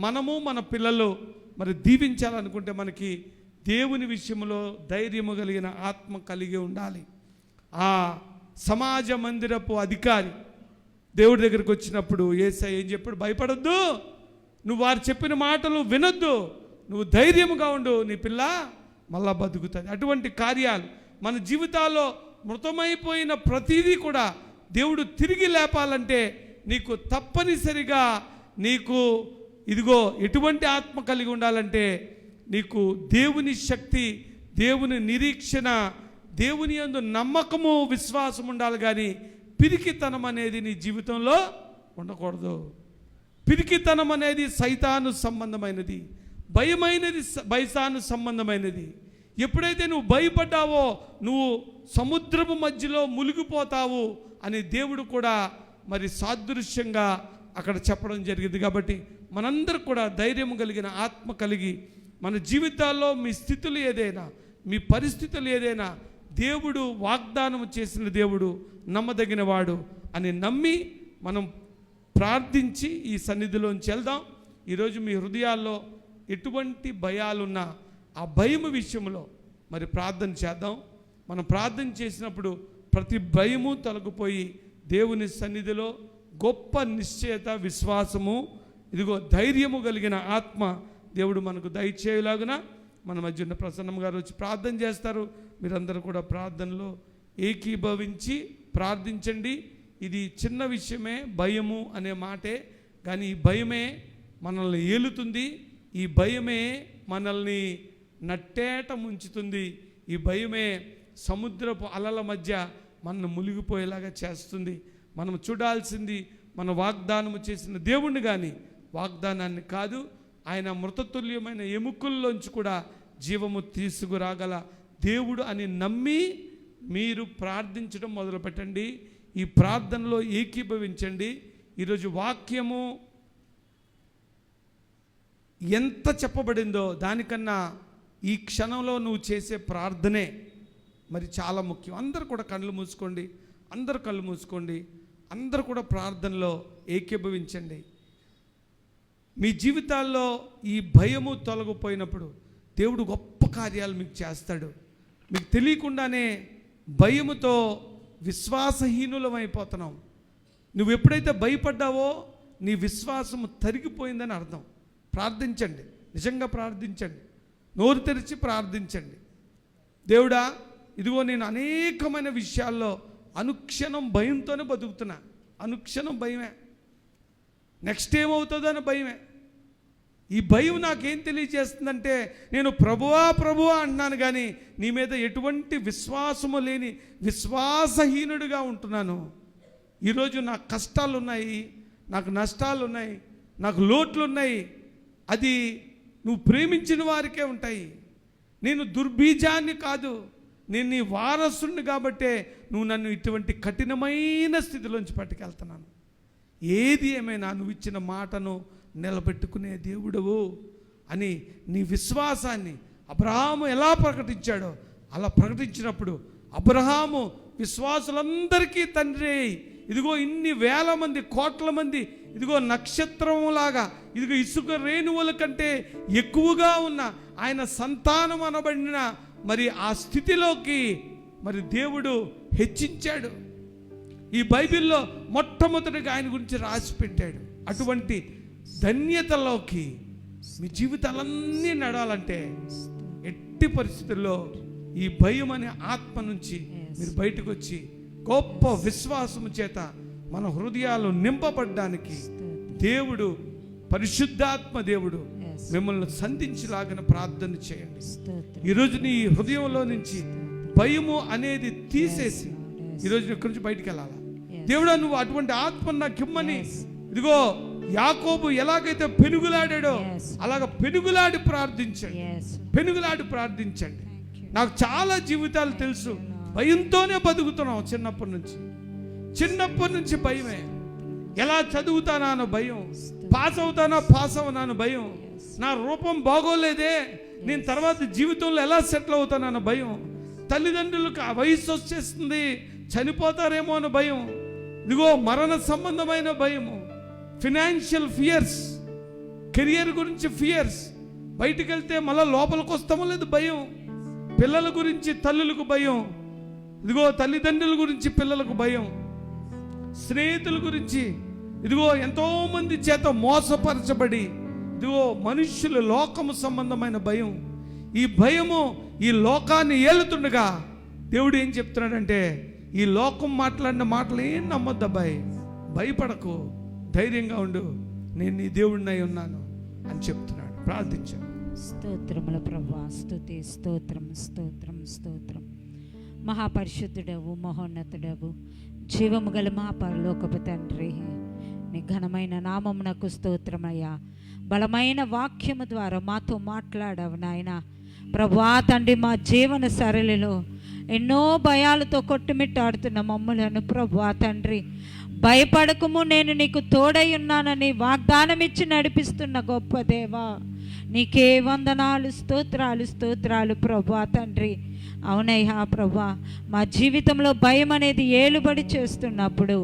మనము మన పిల్లలు మరి దీవించాలనుకుంటే మనకి దేవుని విషయంలో ధైర్యము కలిగిన ఆత్మ కలిగి ఉండాలి. ఆ సమాజ మందిరపు అధికారి దేవుడి దగ్గరికి వచ్చినప్పుడు యేసయ్య ఏం చెప్పాడు? భయపడొద్దు, నువ్వు వారు చెప్పిన మాటలు వినొద్దు, నువ్వు ధైర్యముగా ఉండు, నీ పిల్ల మళ్ళా బతుకుతుంది. అటువంటి కార్యాలు మన జీవితాల్లో మృతమైపోయిన ప్రతిదీ కూడా దేవుడు తిరిగి లేపాలంటే నీకు తప్పనిసరిగా నీకు ఇదిగో ఎటువంటి ఆత్మ కలిగి ఉండాలంటే నీకు దేవుని శక్తి, దేవుని నిరీక్షణ, దేవుని యందు నమ్మకము, విశ్వాసం ఉండాలి. కానీ పిరికితనం అనేది నీ జీవితంలో ఉండకూడదు. పిరికితనం అనేది సైతాను సంబంధమైనది, భయమైనది సైతాను సంబంధమైనది. ఎప్పుడైతే నువ్వు భయపడ్డావో నువ్వు సముద్రపు మధ్యలో మునిగిపోతావు అని దేవుడు కూడా మరి సాదృశ్యంగా అక్కడ చెప్పడం జరిగింది. కాబట్టి మనందరూ కూడా ధైర్యం కలిగిన ఆత్మ కలిగి మన జీవితాల్లో మీ స్థితులు ఏదైనా, మీ పరిస్థితులు ఏదైనా దేవుడు వాగ్దానం చేసిన దేవుడు నమ్మదగిన వాడు అని నమ్మి మనం ప్రార్థించి ఈ సన్నిధిలోంచి వెళ్దాం. ఈరోజు మీ హృదయాల్లో ఎటువంటి భయాలున్నా ఆ భయము విషయంలో మరి ప్రార్థన చేద్దాం. మనం ప్రార్థన చేసినప్పుడు ప్రతి భయము తొలగిపోయి దేవుని సన్నిధిలో గొప్ప నిశ్చయత, విశ్వాసము, ఇదిగో ధైర్యము కలిగిన ఆత్మ దేవుడు మనకు దయచేయులాగున మన మధ్య ఉన్న ప్రసన్నమ్మ గారు వచ్చి ప్రార్థన చేస్తారు. మీరందరూ కూడా ప్రార్థనలో ఏకీభవించి ప్రార్థించండి. ఇది చిన్న విషయమే, భయము అనే మాటే, కానీ ఈ భయమే మనల్ని ఏలుతుంది, ఈ భయమే మనల్ని నట్టేట ముంచుతుంది, ఈ భయమే సముద్రపు అలల మధ్య మనల్ని మునిగిపోయేలాగా చేస్తుంది. మనం చూడాల్సింది మన వాగ్దానము చేసిన దేవుణ్ణి కానీ వాగ్దానాన్ని కాదు. ఆయన మృతతుల్యమైన ఎముకల్లోంచి కూడా జీవము తీసుకురాగల దేవుడు అని నమ్మి మీరు ప్రార్థించడం మొదలుపెట్టండి. ఈ ప్రార్థనలో ఏకీభవించండి. ఈరోజు వాక్యము ఎంత చెప్పబడిందో దానికన్నా ఈ క్షణంలో నువ్వు చేసే ప్రార్థనే మరి చాలా ముఖ్యం. అందరూ కూడా కళ్ళు మూసుకోండి, అందరూ కళ్ళు మూసుకోండి, అందరూ కూడా ప్రార్థనలో ఏకీభవించండి. మీ జీవితాల్లో ఈ భయము తొలగిపోయినప్పుడు దేవుడు గొప్ప కార్యాలు మీకు చేస్తాడు. మీకు తెలియకుండానే భయముతో విశ్వాసహీనులం అయిపోతున్నాం. నువ్వు ఎప్పుడైతే భయపడ్డావో నీ విశ్వాసము తరిగిపోయిందని అర్థం. ప్రార్థించండి, నిజంగా ప్రార్థించండి, నోరు తెరిచి ప్రార్థించండి. దేవుడా, ఇదిగో నేను అనేకమైన విషయాల్లో అనుక్షణం భయంతోనే బతుకుతున్నా. అనుక్షణం భయమే, నెక్స్ట్ ఏమవుతుందో అని భయమే. ఈ భయం నాకేం తెలియజేస్తుందంటే నేను ప్రభువా ప్రభువా అంటున్నాను, కానీ నీ మీద ఎటువంటి విశ్వాసము లేని విశ్వాసహీనుడిగా ఉంటున్నాను. ఈరోజు నాకు కష్టాలు ఉన్నాయి, నాకు నష్టాలు ఉన్నాయి, నాకు లోట్లు ఉన్నాయి. అది నువ్వు ప్రేమించిన వారికే ఉంటాయి. నేను దుర్బీజాన్ని కాదు, నేను నీ వారసుని కాబట్టే నువ్వు నన్ను ఇటువంటి కఠినమైన స్థితిలోంచి పట్టుకెళ్తున్నాను. ఏది ఏమైనా నువ్వు ఇచ్చిన మాటను నిలబెట్టుకునే దేవుడవు అని నీ విశ్వాసాన్ని అబ్రహాము ఎలా ప్రకటించాడో అలా ప్రకటించినప్పుడు అబ్రహాము విశ్వాసులందరికీ తండ్రి, ఇదిగో ఇన్ని వేల మంది, కోట్ల మంది, ఇదిగో నక్షత్రంలాగా, ఇదిగో ఇసుక రేణువుల కంటే ఎక్కువగా ఉన్న ఆయన సంతానం అనబడిన మరి ఆ స్థితిలోకి మరి దేవుడు హెచ్చించాడు. ఈ బైబిల్లో మొట్టమొదటిగా ఆయన గురించి రాసి పెట్టాడు. అటువంటి ధన్యతలోకి మీ జీవితాలన్నీ నడాలంటే ఎట్టి పరిస్థితుల్లో ఈ భయం అనే ఆత్మ నుంచి మీరు బయటకు వచ్చి గొప్ప విశ్వాసము చేత మన హృదయాలు నింపబడ్డానికి దేవుడు, పరిశుద్ధాత్మ దేవుడు మిమ్మల్ని సంధించలాగిన ప్రార్థన చేయండి. ఈరోజు నీ హృదయంలో నుంచి భయము అనేది తీసేసి ఈరోజు ఇక్కడి నుంచి బయటికి వెళ్ళాలా. దేవుడా, నువ్వు అటువంటి ఆత్మ నాకు ఇమ్మని, ఇదిగో యాకోబు ఎలాగైతే పెనుగులాడాడో అలాగ పెనుగులాడి ప్రార్థించండి, పెనుగులాడి ప్రార్థించండి. నాకు చాలా జీవితాలు తెలుసు, భయంతోనే బతుకుతున్నాం. చిన్నప్పటి నుంచి భయమే. ఎలా చదువుతానా అన్న భయం, పాస్ అవుతానా పాస్ అవునాను భయం, నా రూపం బాగోలేదే, నేను తర్వాత జీవితంలో ఎలా సెటిల్ అవుతానన్న భయం, తల్లిదండ్రులకు ఆ వయసు వచ్చేస్తుంది చనిపోతారేమో అన్న భయం, ఇదిగో మరణ సంబంధమైన భయము, ఫినాన్షియల్ ఫియర్స్, కెరియర్ గురించి ఫియర్స్, బయటికి వెళ్తే మళ్ళీ లోపలికి వస్తామో లేదు భయం, పిల్లల గురించి తల్లులకు భయం, ఇదిగో తల్లిదండ్రుల గురించి పిల్లలకు భయం, స్నేహితుల గురించి, ఇదిగో ఎంతోమంది చేత మోసపరచబడి, ఇదిగో మనుష్యుల లోకము సంబంధమైన భయం. ఈ భయము ఈ లోకాన్ని ఏలుతుండగా దేవుడు ఏం చెప్తున్నాడంటే, ఈ లోకం మాట్లాడిన మాటలు ఏం నమ్మొద్దు అబ్బాయి, భయపడకు, ధైర్యంగా ఉండు, నేను నీ దేవుడినై ఉన్నాను అని చెప్తున్నాడు. ప్రార్థించాను. స్తోత్రముల ప్రభువా, స్తుతి, స్తోత్రం, స్తోత్రం, స్తోత్రం. మహాపరిశుద్ధుడవు, మహోన్నతుడవు, జీవము గల మా పరలోకపు తండ్రి, నీ ఘనమైన నామమునకు స్తోత్రమయ్యా. బలమైన వాక్యము ద్వారా మాతో మాట్లాడావు నాయన. ప్రభువా తండ్రి, మా జీవన సరళిలో ఎన్నో భయాలతో కొట్టుమిట్టాడుతున్న మమ్ములను ప్రభువా తండ్రి, భయపడకము, నేను నీకు తోడై ఉన్నానని వాగ్దానం ఇచ్చి నడిపిస్తున్న గొప్ప దేవా, నీకే వందనాలు, స్తోత్రాలు, స్తోత్రాలు ప్రభువా తండ్రి. అవునయ్యా ప్రభా, మా జీవితంలో భయం అనేది ఏలుబడి చేస్తున్నప్పుడు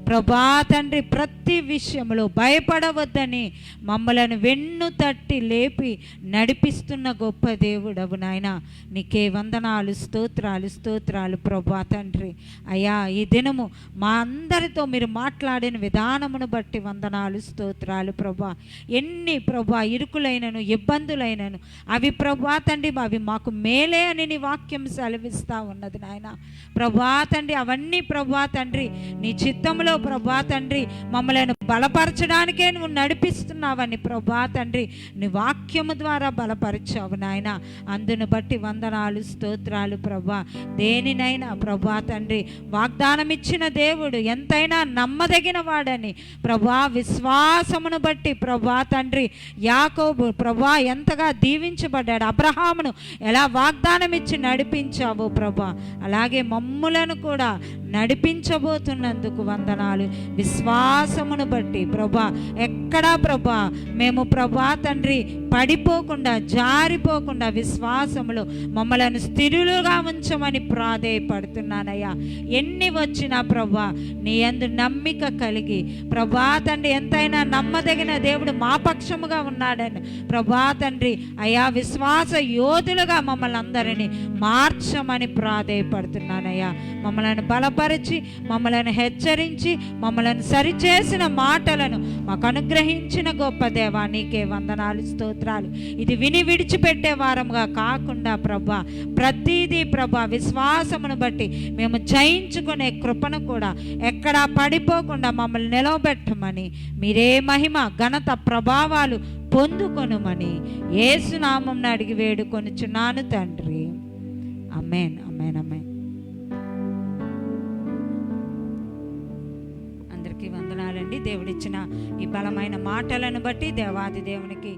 ప్రభా తండ్రి, ప్రతి విషయంలో భయపడవద్దని మమ్మలను వెన్ను తట్టి లేపి నడిపిస్తున్న గొప్ప దేవుడవు నాయన. నీకే వందనాలు, స్తోత్రాలు, స్తోత్రాలు ప్రభా తండ్రి. అయ్యా, ఈ దినము మా అందరితో మీరు మాట్లాడిన విధానమును బట్టి వందనాలు, స్తోత్రాలు ప్రభా. ఎన్ని ప్రభా ఇరుకులైనను ఇబ్బందులైనను అవి ప్రభా తండ్రి, అవి మాకు మేలే అని నీ వాక్యం సెలవిస్తా ఉన్నది నాయన. ప్రభా తండ్రి, అవన్నీ ప్రభా తండ్రి నీ చిత్తంలో ప్రభా తండ్రి మమ్మల్ని బలపరచడానికే నువ్వు నడిపిస్తున్నావని ప్రభా తండ్రి నీ వాక్యము ద్వారా బలపరిచావు నాయన. అందును బట్టి వందనాలు, స్తోత్రాలు ప్రభా. దేనినైనా ప్రభా తండ్రి వాగ్దానం ఇచ్చిన దేవుడు ఎంతైనా నమ్మదగిన వాడని ప్రభా, విశ్వాసమును బట్టి ప్రభా తండ్రి యాకోబు ప్రభా ఎంతగా దీవించబడ్డాడు, అబ్రహామును ఎలా వాగ్దానం ఇచ్చి నడిపించావో ప్రభా, అలాగే మమ్ములను కూడా నడిపించబోతున్నందుకు వందనాలు. విశ్వాసమును బట్టి ప్రభా, ఎక్కడా ప్రభా మేము ప్రభా తండ్రి పడిపోకుండా, జారిపోకుండా విశ్వాసములో మమ్మలను స్థిరులుగా ఉంచమని ప్రాధేయపడుతున్నానయ్యా. ఎన్ని వచ్చినా ప్రభా నీ యందు నమ్మిక కలిగి ప్రభా తండ్రి, ఎంతైనా నమ్మదగిన దేవుడు మా పక్షముగా ఉన్నాడని ప్రభా తండ్రి అయ్యా, విశ్వాస యోధులుగా మమ్మల్ని అందరినీ మార్చమని ప్రాధేయపడుతున్నానయ్యా. మమ్మల్ని బలపరిచి, మమ్మల్ని హెచ్చరించి, మమ్మల్ని సరిచేసిన మాటలను మాకు అనుగ్రహించిన గొప్ప దేవా, నీకే వందనాలు, స్తోత్రాలు. ఇది విని విడిచిపెట్టే వారముగా కాకుండా ప్రభా, ప్రతిదీ ప్రభా విశ్వాసమును బట్టి మేము జయించుకునే కృపను కూడా ఎక్కడా పడిపోకుండా మమ్మల్ని నిలవబెట్టమని, మీరే మహిమ ఘనత ప్రభావాలు పొందుకొనుమని యేసు నామమున అడిగి వేడుకొనుచున్నాను తండ్రి. ఆమేన్, ఆమేన్, ఆమేన్. అందరికీ వందనాలండి. దేవుడిచ్చిన ఈ బలమైన మాటలను బట్టి దేవాది దేవునికి